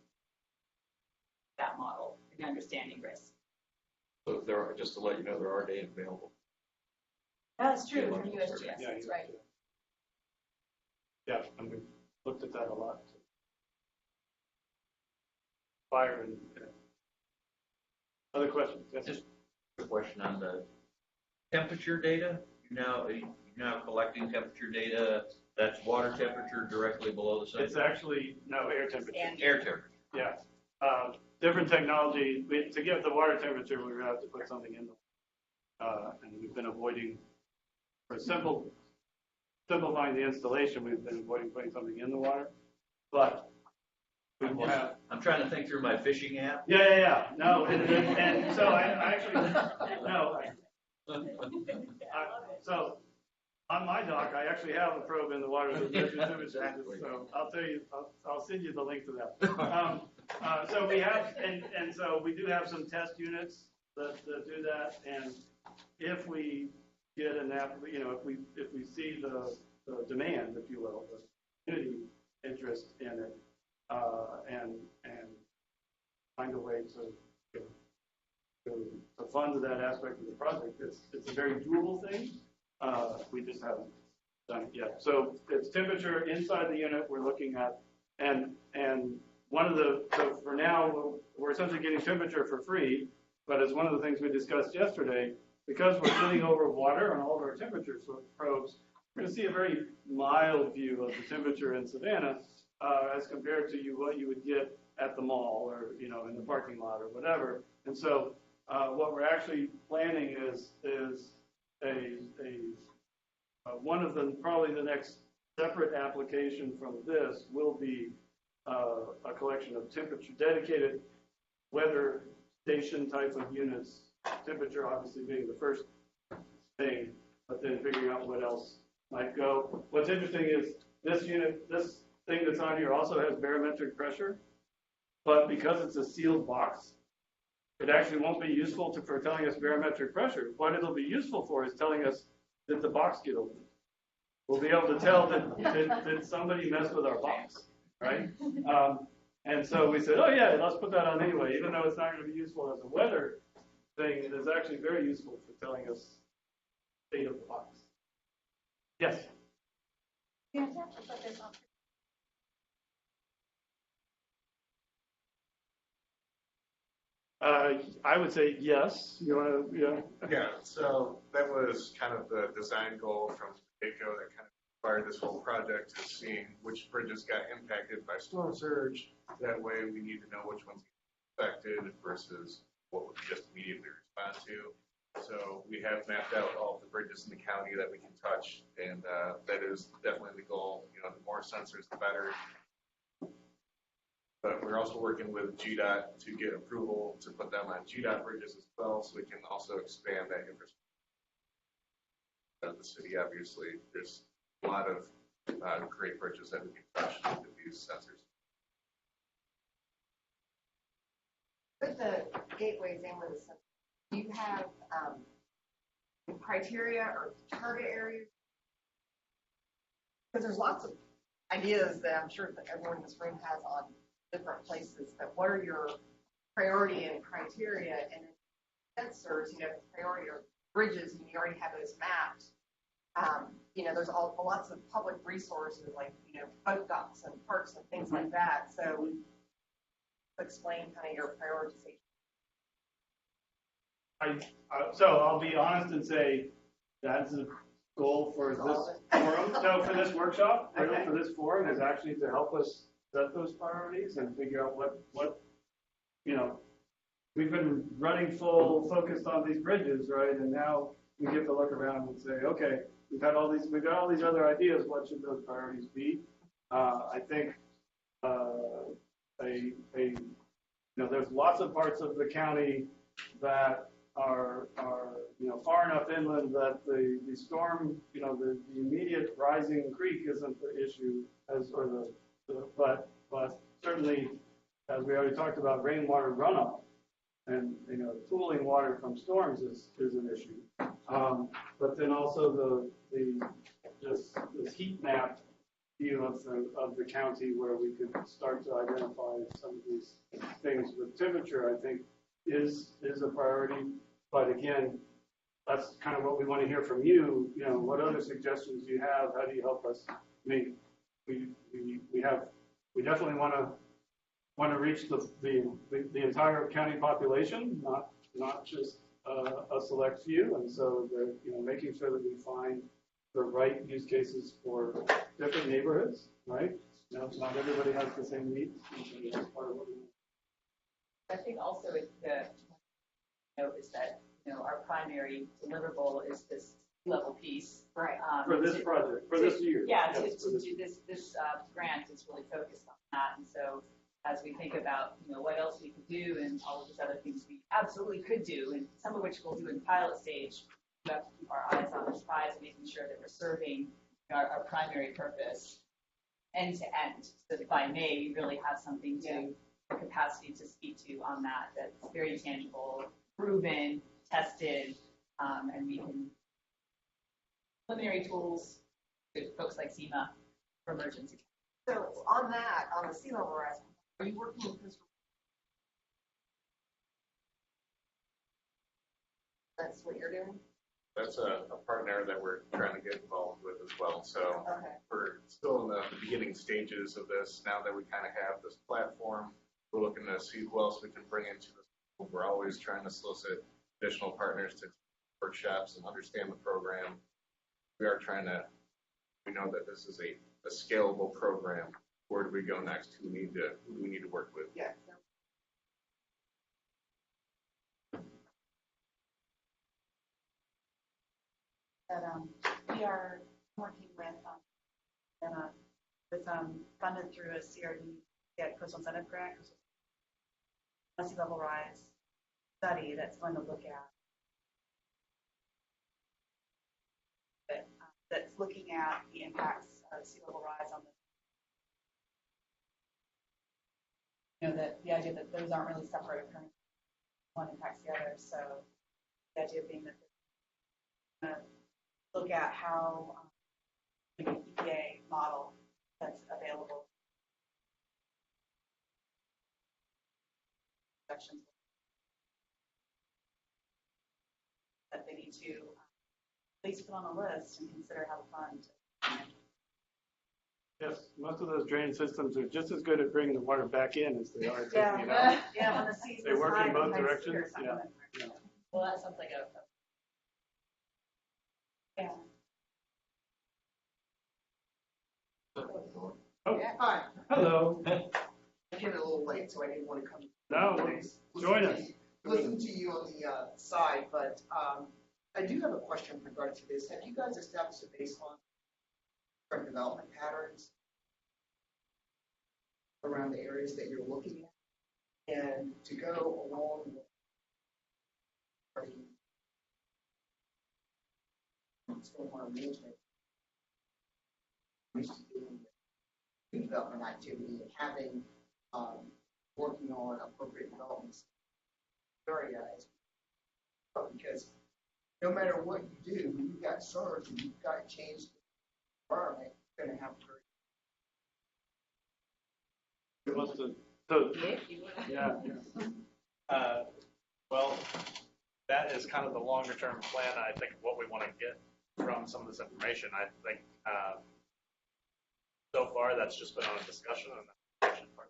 that model and understanding risk. So there are, just to let you know, there are data available. That's true, Yeah, from USGS, that's right. Yeah, and we've looked at that a lot. Fire and other questions? Yes. Just a question on the temperature data. You're now collecting temperature data. That's water temperature directly below the site. It's actually, no, air temperature. Air temperature. Yeah. Different technology. To get the water temperature, we're going to have to put something in and we've been avoiding, for simplifying the installation, we've been avoiding putting something in the water. But I'm trying to think through my fishing app. Yeah. No, and so I actually, no. So on my dock, I actually have a probe in the water that measures temperature. So I'll tell you, I'll send you the link to that. So we have, and so we do have some test units that do that. And if we get an app, if we see the demand, if you will, the community interest in it, and find a way to fund that aspect of the project. It's a very doable thing. We just haven't done it yet. So it's temperature inside the unit we're looking at, and so for now we're essentially getting temperature for free. But as one of the things we discussed yesterday, because we're sitting over water on all of our temperature probes, we're going to see a very mild view of the temperature in Savannah. As compared to what you would get at the mall or in the parking lot or whatever. And so what we're actually planning is one of the probably the next separate application from this will be a collection of temperature dedicated weather station type of units. Temperature obviously being the first thing, but then figuring out what else might go. What's interesting is this thing that's on here also has barometric pressure, but because it's a sealed box, it actually won't be useful for telling us barometric pressure. What it'll be useful for is telling us that the box get opened. We'll be able to tell that somebody messed with our box, right? And so we said, oh yeah, let's put that on anyway, even though it's not going to be useful as a weather thing. It is actually very useful for telling us the state of the box. Yes. Yeah, to put this on. I would say yes. You want to, yeah? Yeah, so that was kind of the design goal from the get-go that kind of inspired this whole project, is seeing which bridges got impacted by storm surge. That way we need to know which ones get affected versus what we just immediately respond to. So we have mapped out all of the bridges in the county that we can touch, and that is definitely the goal. The more sensors, the better. But we're also working with GDOT to get approval to put them on GDOT bridges as well, so we can also expand that infrastructure. The city, obviously, there's a lot of great bridges that we can touch with these sensors. With the gateways and with the sensors, do you have criteria or target areas? Because there's lots of ideas that I'm sure that everyone in this room has on different places, but what are your priority and criteria? And then sensors, priority or bridges, and you already have those mapped. There's lots of public resources like, boat docks and parks and things like that. So explain kind of your prioritization. So I'll be honest and say that's a goal for this forum. No, for this workshop, okay. For this forum is actually to help us set those priorities and figure out what we've been running full focused on these bridges, right? And now we get to look around and say, okay, we've got all these other ideas. What should those priorities be? I think there's lots of parts of the county that are far enough inland that the storm, the immediate rising creek isn't the issue but certainly, as we already talked about, rainwater runoff and pooling water from storms is an issue. But then also this heat map view of the county where we could start to identify some of these things with temperature, I think is a priority. But again, that's kind of what we want to hear from you. What other suggestions do you have? How do you help us? I mean, we definitely want to reach the entire county population, not just a select few. And so making sure that we find the right use cases for different neighborhoods, right? Not everybody has the same needs. That's part of what we I think also it's is that our primary deliverable is this level piece. Right. for this project, for this year. Yeah, Yes, to do this grant is really focused on that. And so as we think about, what else we could do and all of these other things we absolutely could do, and some of which we'll do in pilot stage, we have to keep our eyes on the prize, making sure that we're serving our primary purpose end to end. So that by May, we really have something a capacity to speak to on that's very tangible, proven, tested, and we can preliminary tools with folks like SEMA for emergency. So on the sea level rise, are you working with this? That's what you're doing? That's a partner that we're trying to get involved with as well. So Okay. we're still in the beginning stages of this. Now that we kind of have this platform, we're looking to see who else we can bring into this. We're always trying to solicit additional partners to workshops and understand the program. We know that this is a scalable program. Where do we go next? Who do we need to work with? Yeah. We are working with funded through a CRD Coastal Incentive Grant, a sea level rise study that's going to look at that's looking at the impacts of sea level rise on the idea that those aren't really separate occurrences. One impacts the other. So the idea being that look at how the EPA model that's available sections that they need to at least put on the list and consider how to fund. Yes, most of those drainage systems are just as good at bringing the water back in as they are taking it Yeah, out. yeah, when the seas They work in both directions. Yeah. Well, that sounds like Yeah. Oh, Hi. hello. I came a little late, so I didn't want to come. No, join us. Listen to you on the side, but I do have a question with regard to this. Have you guys established a baseline for development patterns around the areas that you're looking at? And to go along with stormwater management, used to doing development activity and having working on appropriate developments areas, because no matter what you do, when you've got surge and you've got changed environment, you're going to have Well, that is kind of the longer term plan. I think what we want to get from some of this information. I think so far that's just been on a discussion and action part.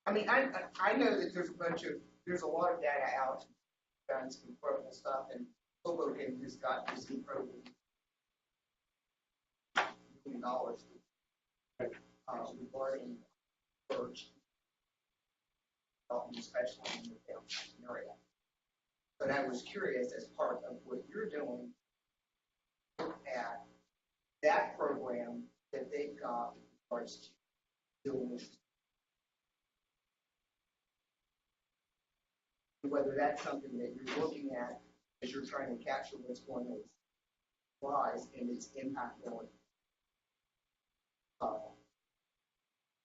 I mean, I know that there's a lot of data out, done some incredible stuff, and Hoboken just got this incredible $1 million regarding search, especially in the downtown area. But I was curious, as part of what you're doing, look at that program that they've got with regards to dealing with whether that's something that you're looking at as you're trying to capture what's going on with supplies and its impact on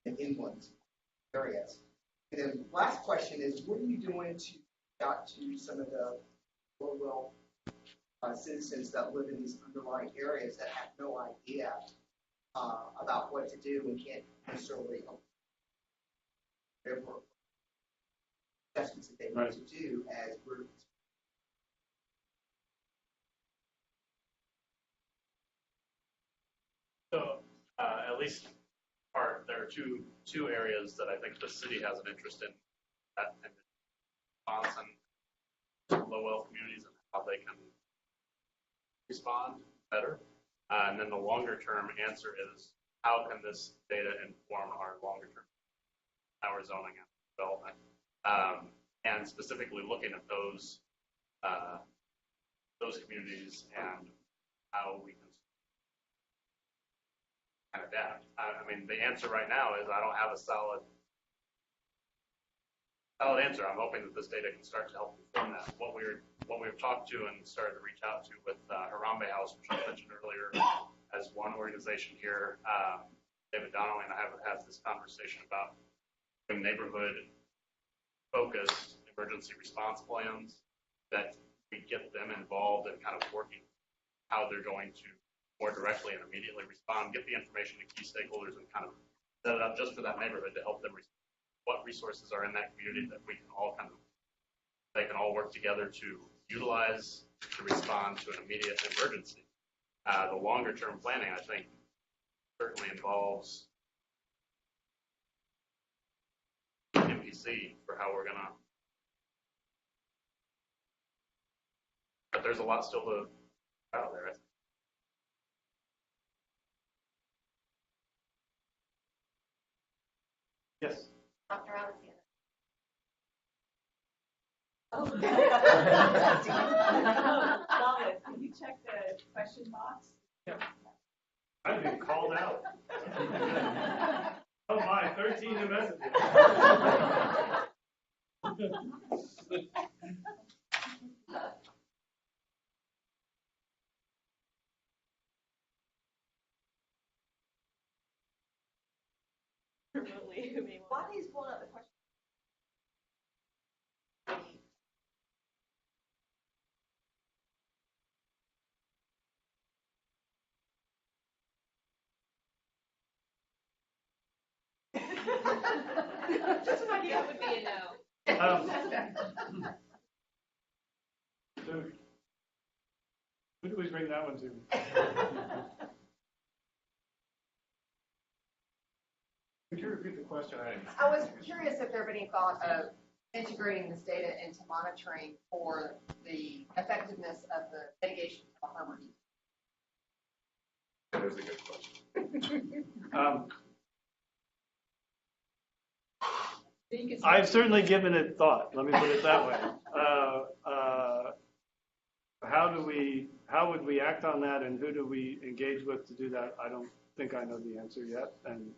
and inland areas. And then last question is, what are you doing to got to some of the low citizens that live in these underlying areas that have no idea about what to do and can't necessarily therefore assessments that they need to do as we're So, at least there are two areas that I think the city has an interest in, that and response and low wealth communities and how they can respond better. And then the longer term answer is, how can this data inform our longer term, our zoning and development? And specifically looking at those communities and how we can kind of adapt. I mean, the answer right now is I don't have a solid answer. I'm hoping that this data can start to help inform that. What we've talked to and started to reach out to with Harambe House, which I mentioned earlier, as one organization here. David Donnelly and I have had this conversation about neighborhood focused emergency response plans, that we get them involved in kind of working how they're going to more directly and immediately respond, get the information to key stakeholders and kind of set it up just for that neighborhood to help them what resources are in that community that we can all they can all work together to utilize to respond to an immediate emergency. The longer term planning, I think, certainly involves MPC for how we're gonna, but there's a lot still to out there. Yes. Dr. Alexander. Oh. Lois, can you check the question box? Yeah. I've been called out. Oh my, 13 new messages. Why is one of the questions? Just an idea would be a no. So, who do we bring that one to? Could you repeat the question? I was curious if there have any thought of integrating this data into monitoring for the effectiveness of the mitigation of harm. That is a good question. I've certainly given it thought. Let me put it that way. How would we act on that, and who do we engage with to do that? I don't think I know the answer yet, and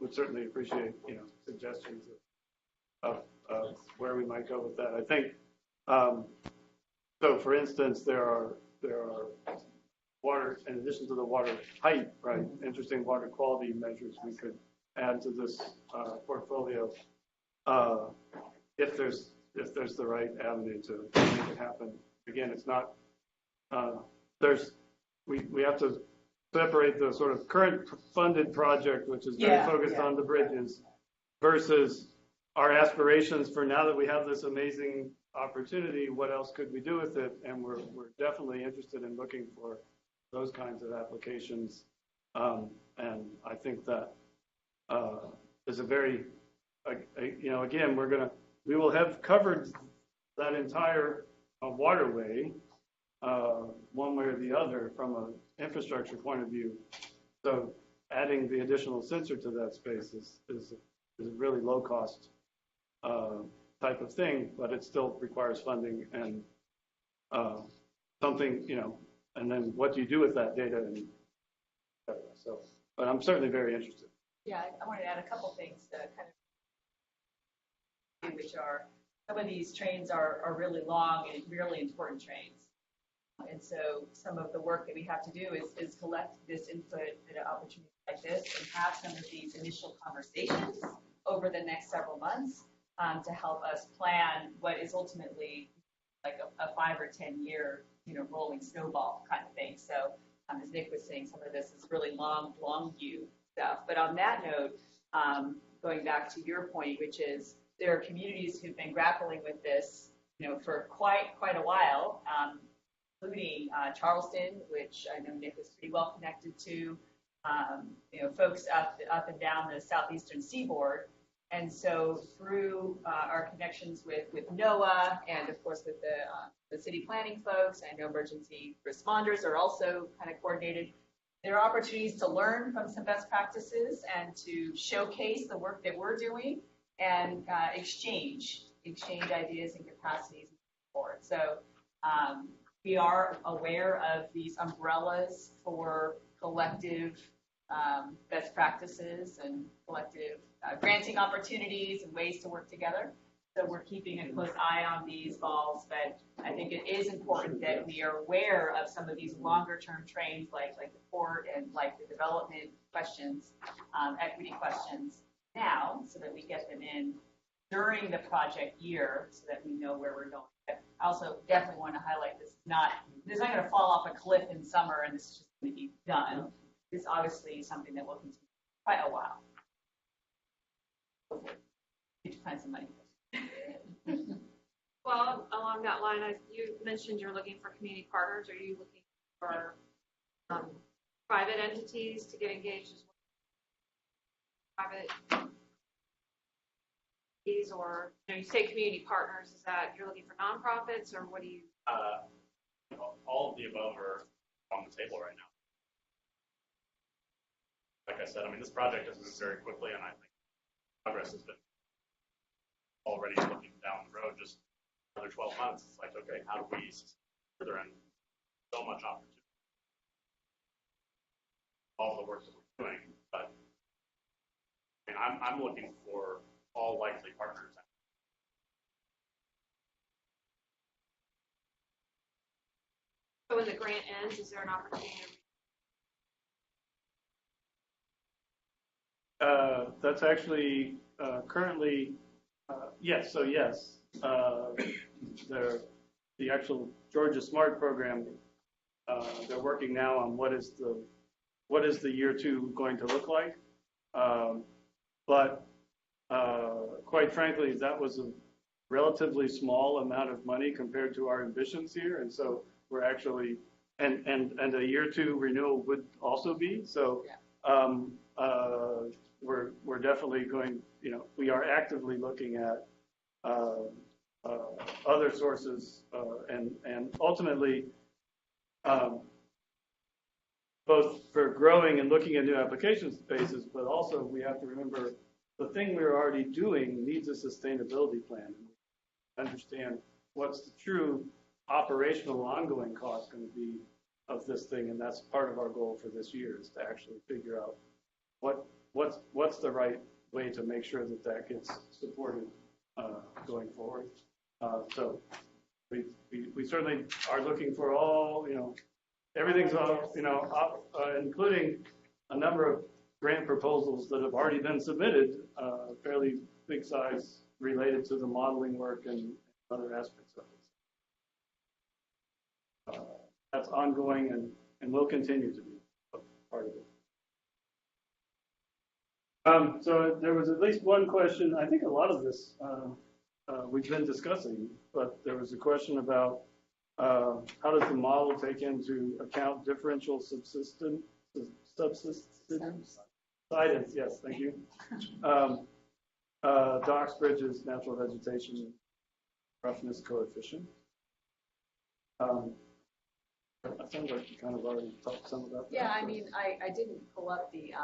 would certainly appreciate suggestions of where we might go with that. I think so. For instance, there are water, in addition to the water height, right? Interesting water quality measures we could add to this portfolio if there's the right avenue to make it happen. Again, it's not we have to separate the sort of current funded project, which is very focused on the bridges, versus our aspirations for now that we have this amazing opportunity. What else could we do with it? And we're definitely interested in looking for those kinds of applications. And I think that is a very, again, we will have covered that entire waterway one way or the other from an infrastructure point of view. So adding the additional sensor to that space is a really low cost type of thing, but it still requires funding and something, and then what do you do with that data? And so, but I'm certainly very interested. Yeah, I wanted to add a couple things to kind of, which are, some of these trains are really long and really important trains. And so some of the work that we have to do is collect this input at an opportunity like this and have some of these initial conversations over the next several months to help us plan what is ultimately like a 5 or 10 year, rolling snowball kind of thing. So as Nick was saying, some of this is really long view stuff. But on that note, going back to your point, which is there are communities who've been grappling with this, for quite a while, including Charleston, which I know Nick is pretty well connected to, folks up and down the southeastern seaboard. And so through our connections with NOAA and of course with the city planning folks, I know emergency responders are also kind of coordinated. There are opportunities to learn from some best practices and to showcase the work that we're doing and exchange ideas and capacities and support. So we are aware of these umbrellas for collective best practices and collective granting opportunities and ways to work together. So we're keeping a close eye on these balls, but I think it is important that we are aware of some of these longer term trains like the port and like the development questions, equity questions now, so that we get them in during the project year so that we know where we're going. But I also definitely want to highlight this is not going to fall off a cliff in summer and this is just going to be done. This obviously is something that will continue quite a while. Hopefully, we need to find some money. Well, along that line, you mentioned you're looking for community partners. Are you looking for private entities to get engaged as well? Private entities, or you say community partners, is that you're looking for nonprofits, or what do you? All of the above are on the table right now. Like I said, this project has moved very quickly, and I think progress has been already looking down the road. Just another 12 months, it's like, okay, how do we further and so much opportunity? All the work that we're doing, but I'm looking for all likely partners. So when the grant ends, is there an opportunity? That's actually currently, yes. So yes, the actual Georgia Smart program, they're working now on what is the year 2 going to look like. But quite frankly, that was a relatively small amount of money compared to our ambitions here, and so we're actually and a year 2 renewal would also be so. We're definitely going, we are actively looking at other sources and ultimately both for growing and looking at new application spaces, but also we have to remember the thing we're already doing needs a sustainability plan. Understand what's the true operational ongoing cost going to be of this thing, and that's part of our goal for this year is to actually figure out what's the right way to make sure that gets supported going forward. So we certainly are looking for all, everything's all, including a number of grant proposals that have already been submitted, fairly big size related to the modeling work and other aspects of it. That's ongoing and will continue to be a part of it. So there was at least one question. I think a lot of this we've been discussing, but there was a question about how does the model take into account differential subsidence? Yes, thank you. Docks, bridges, natural vegetation, roughness coefficient. That sounds like you kind of already talked some about that. Yeah, I didn't pull up the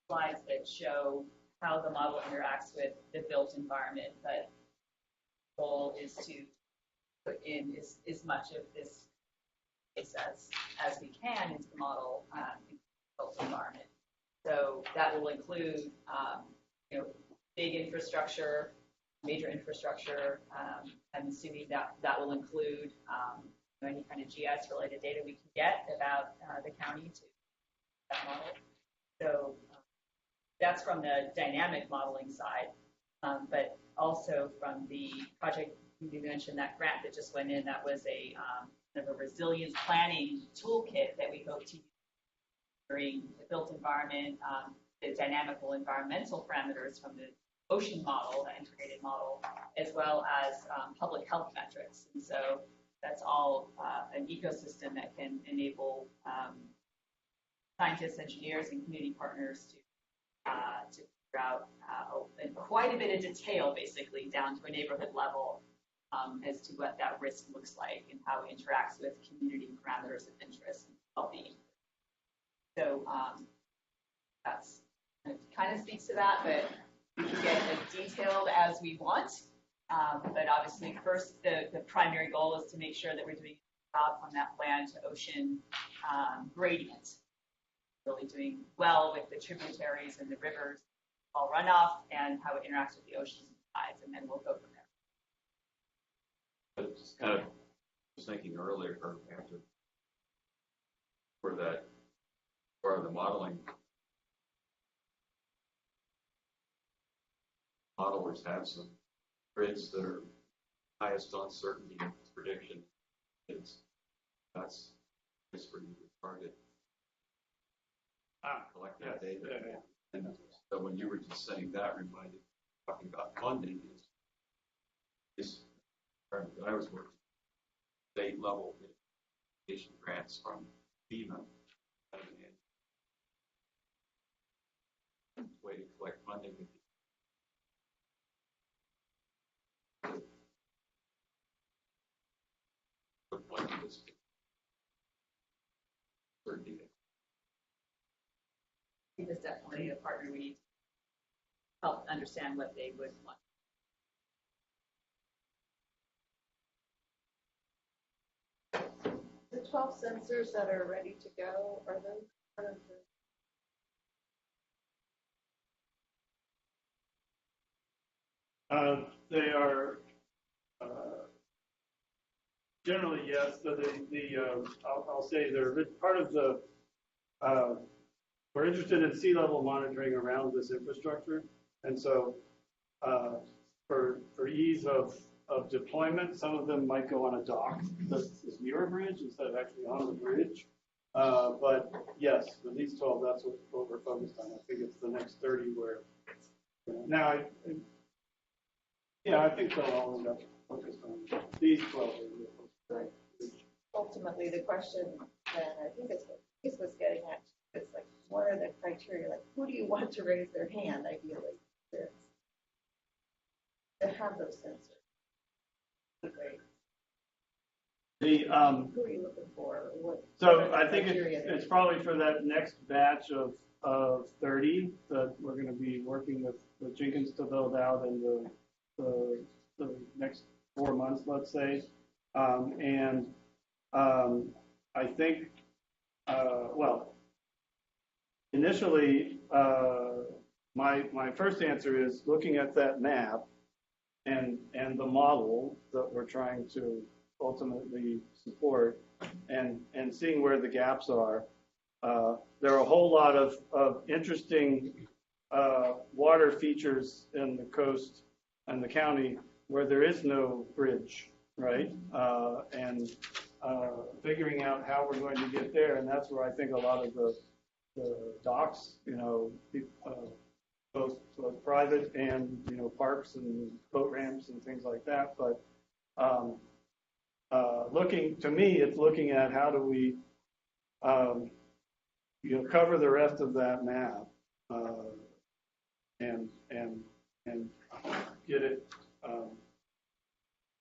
slides that show how the model interacts with the built environment, but goal is to put in as much of this as we can into the model built environment. So that will include, big infrastructure, major infrastructure. I'm assuming that will include any kind of GIS-related data we can get about the county to that model. So that's from the dynamic modeling side, but also from the project, you mentioned that grant that just went in, that was a kind of a resilience planning toolkit that we hope to use during the built environment, the dynamical environmental parameters from the ocean model, the integrated model, as well as public health metrics. And so that's all an ecosystem that can enable scientists, engineers, and community partners to figure out in quite a bit of detail, basically, down to a neighborhood level as to what that risk looks like and how it interacts with community parameters of interest and well-being. So that's kind of speaks to that, but we can get as detailed as we want. But obviously, first, the primary goal is to make sure that we're doing a job on that land to ocean gradient. Really doing well with the tributaries and the rivers, all runoff, and how it interacts with the ocean tides, and then we'll go from there. But just kind of was thinking earlier, or after, for the modeling, modelers have some grids that are highest uncertainty in prediction. That's where you would target. Collect that data. Yeah. And so when you were just saying that, reminded me, talking about funding is I was working state level education grants from FEMA. Way to collect funding. The point of this certainty. It is definitely a partner we need to help understand what they would want. The 12 sensors that are ready to go, are those part of the They are generally yes. So I'll say they're part of the. We're interested in sea level monitoring around this infrastructure, and so for ease of deployment, some of them might go on a dock that's near a bridge instead of actually on the bridge. But yes, for these 12, that's what we're focused on. I think it's the next 30 where now I think they'll all end up focused on these 12. Right. Ultimately, the question then, I think it's what Keith was getting at, is like, what are the criteria? Like, who do you want to raise their hand, ideally, to have those sensors? Great. Who are you looking for? So I think it's probably for that next batch of 30 that we're going to be working with Jenkins to build out in the next 4 months, let's say. I think, initially, my first answer is looking at that map and the model that we're trying to ultimately support and seeing where the gaps are. There are a whole lot of interesting water features in the coast and the county where there is no bridge, right? And figuring out how we're going to get there, and that's where I think a lot of the docks, both private and parks and boat ramps and things like that. But it's looking at how do we cover the rest of that map and get it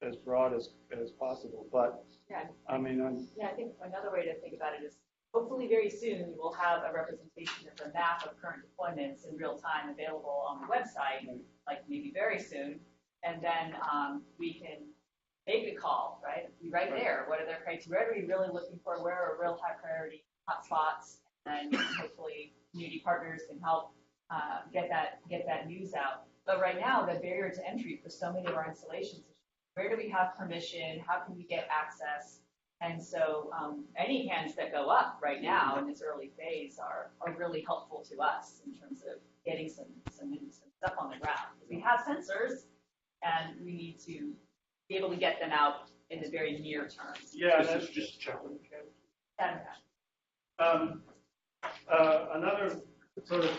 as broad as possible. But yeah, I think another way to think about it is hopefully very soon we will have a representation of the map of current deployments in real time available on the website, like maybe very soon. And then we can make the call, right? Be right there. What are their criteria? What are we really looking for? Where are real high priority hotspots? And hopefully community partners can help get that news out. But right now, the barrier to entry for so many of our installations is where do we have permission? How can we get access? And so any hands that go up right now in this early phase are really helpful to us in terms of getting some stuff on the ground. We have sensors, and we need to be able to get them out in the very near term. Yeah, that's just Chatham County. Another sort of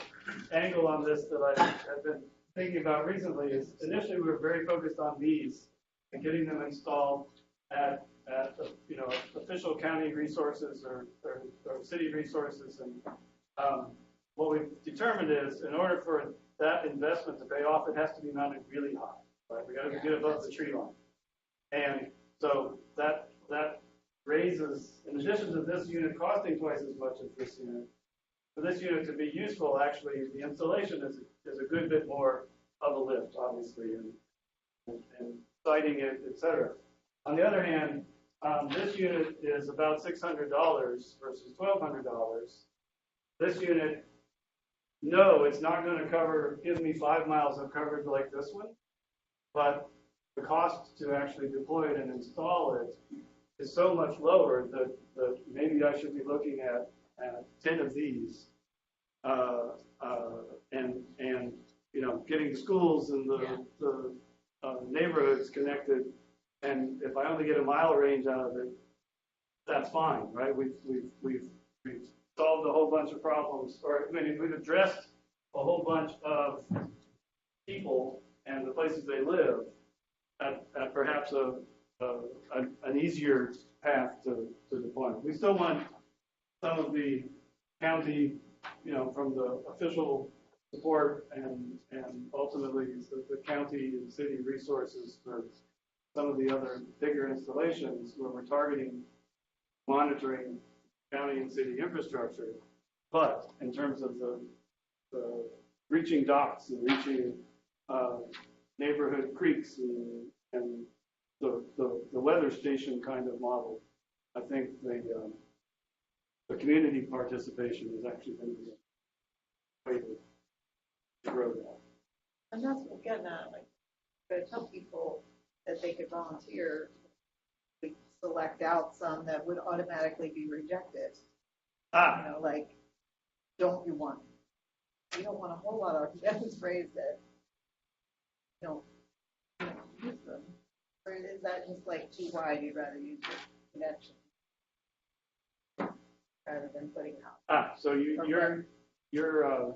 angle on this that I have been thinking about recently is initially we were very focused on these and getting them installed at official county resources or city resources. And what we've determined is in order for that investment to pay off, it has to be mounted really high. Right? We got to get above the tree line. And so that raises, in addition to this unit costing twice as much as this unit, for this unit to be useful, actually, the installation is a good bit more of a lift, obviously, and siting it, et cetera. On the other hand, this unit is about $600 versus $1,200. This unit, no, it's not going to give me 5 miles of coverage like this one, but the cost to actually deploy it and install it is so much lower that maybe I should be looking at 10 of these, and getting the schools and the neighborhoods connected. And if I only get a mile range out of it, that's fine, right? We've solved a whole bunch of problems, we've addressed a whole bunch of people and the places they live at perhaps an easier path to deployment. We still want some of the county, from the official support and ultimately the county and city resources for some of the other bigger installations where we're targeting monitoring county and city infrastructure. But in terms of the reaching docks and reaching neighborhood creeks and the weather station kind of model, I think the community participation is actually going to be a way to grow that. And that's what we're getting at, like, to tell people that they could volunteer, we select out some that would automatically be rejected. Like, you don't want a whole lot of sprays that don't use them. Or is that just like too wide, you'd rather use the connection rather than putting out? So you're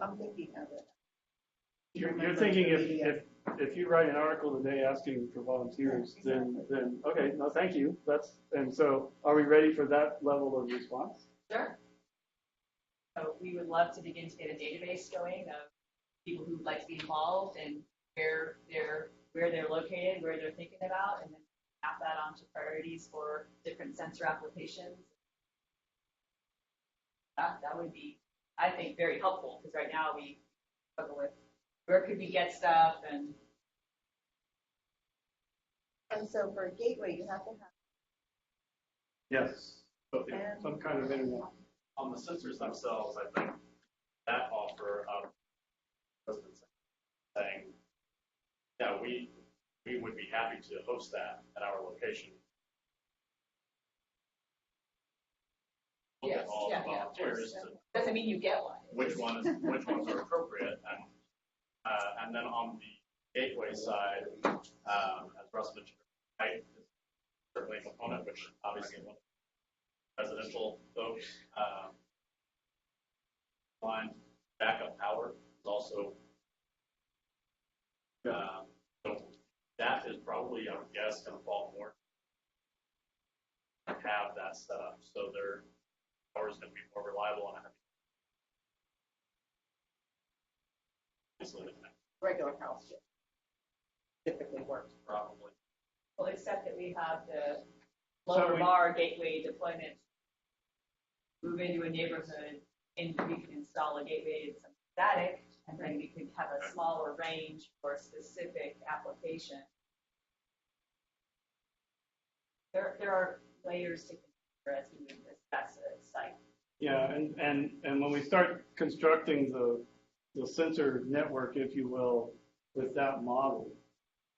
I'm thinking of it. You're thinking if you write an article today asking for volunteers, then okay, no, thank you. And so are we ready for that level of response? Sure. So we would love to begin to get a database going of people who would like to be involved and where they're located, where they're thinking about, and then map that onto priorities for different sensor applications. That would be, I think, very helpful because right now we struggle with where could we get stuff and so for a gateway, you have to have. Yes. Some kind of internet. On the sensors themselves, I think that offer of residents saying, yeah, we would be happy to host that at our location. Look at all the volunteers to doesn't mean you get one. which ones are appropriate, and then on the gateway side, as Russ mentioned, height is certainly a component, which obviously residential folks. Line backup power is also. So that is probably, I would guess, going to fall more to have that set up. So their power is going to be more reliable and Regular house typically works. probably. Well, except that we have the lower bar gateway deployment. Move into a neighborhood and we can install a gateway that's static, and then we can have a smaller range for a specific application. there are layers to consider as we assess a site. Yeah, and when we start constructing the sensor network, if you will, with that model,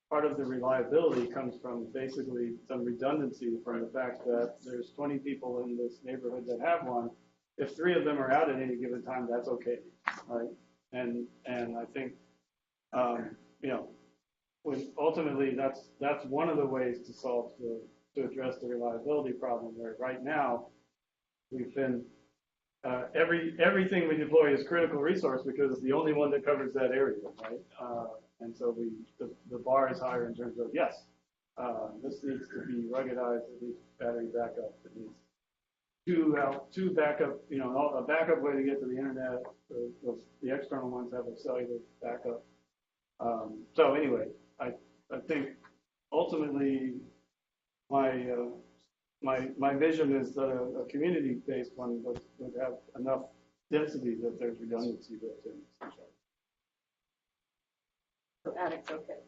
part of the reliability comes from basically some redundancy from the fact that there's 20 people in this neighborhood that have one. If 3 of them are out at any given time, that's okay, right? And I think, when ultimately that's one of the ways to solve to address the reliability problem. Where right now we've been everything we deploy is critical resource because it's the only one that covers that area, right? And so the bar is higher in terms of yes, this needs to be ruggedized. It needs battery backup. It needs two backup, a backup way to get to the internet. The external ones have a cellular backup. So anyway, I think ultimately my vision is that a community-based one would have enough density that there's redundancy built in. So attic's okay.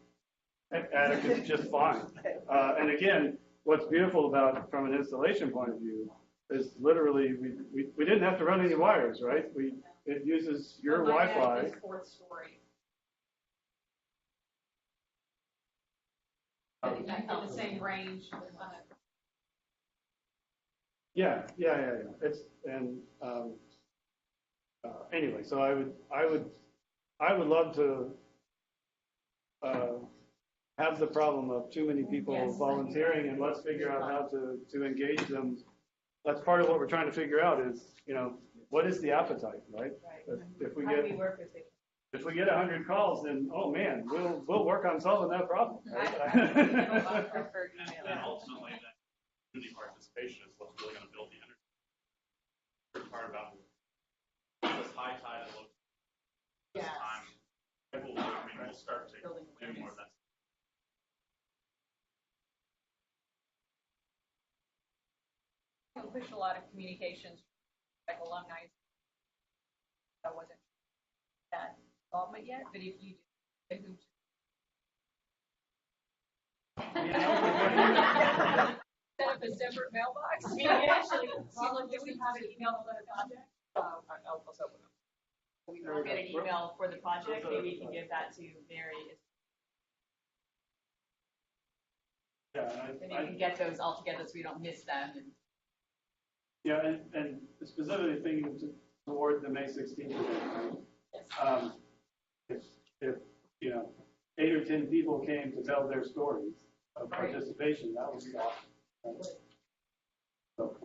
Attic is just fine. And again, what's beautiful about from an installation point of view is literally we didn't have to run any wires, right? It uses your Wi-Fi. Attic is 4th story. In the same range. Yeah. It's anyway. So I would love to have the problem of too many people volunteering, and let's figure out how to engage them. That's part of what we're trying to figure out is what is the appetite, right? If we get 100 calls, then oh man, we'll work on solving that problem. Right? And ultimately, that community participation is what's really going to build the energy. The part about this high tide and low time, we'll start to do more of that. Push a lot of communications, like alumni. That wasn't that involvement yet, but if you do, set up a separate mailbox. We actually, do we have an email for the project? I'll open up. We will get an email for the project. Maybe you can give that to Mary. Yeah, And you can get those all together so we don't miss them. Yeah, and specifically thinking toward the May 16th event, right? If 8 or 10 people came to tell their stories of participation, that would be awesome. Right? So,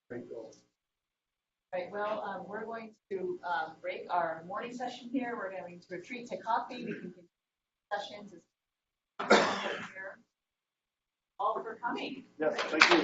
great goal. Right, well, we're going to break our morning session here. We're going to retreat to coffee. We can continue sessions here. All for coming. Yes, thank you.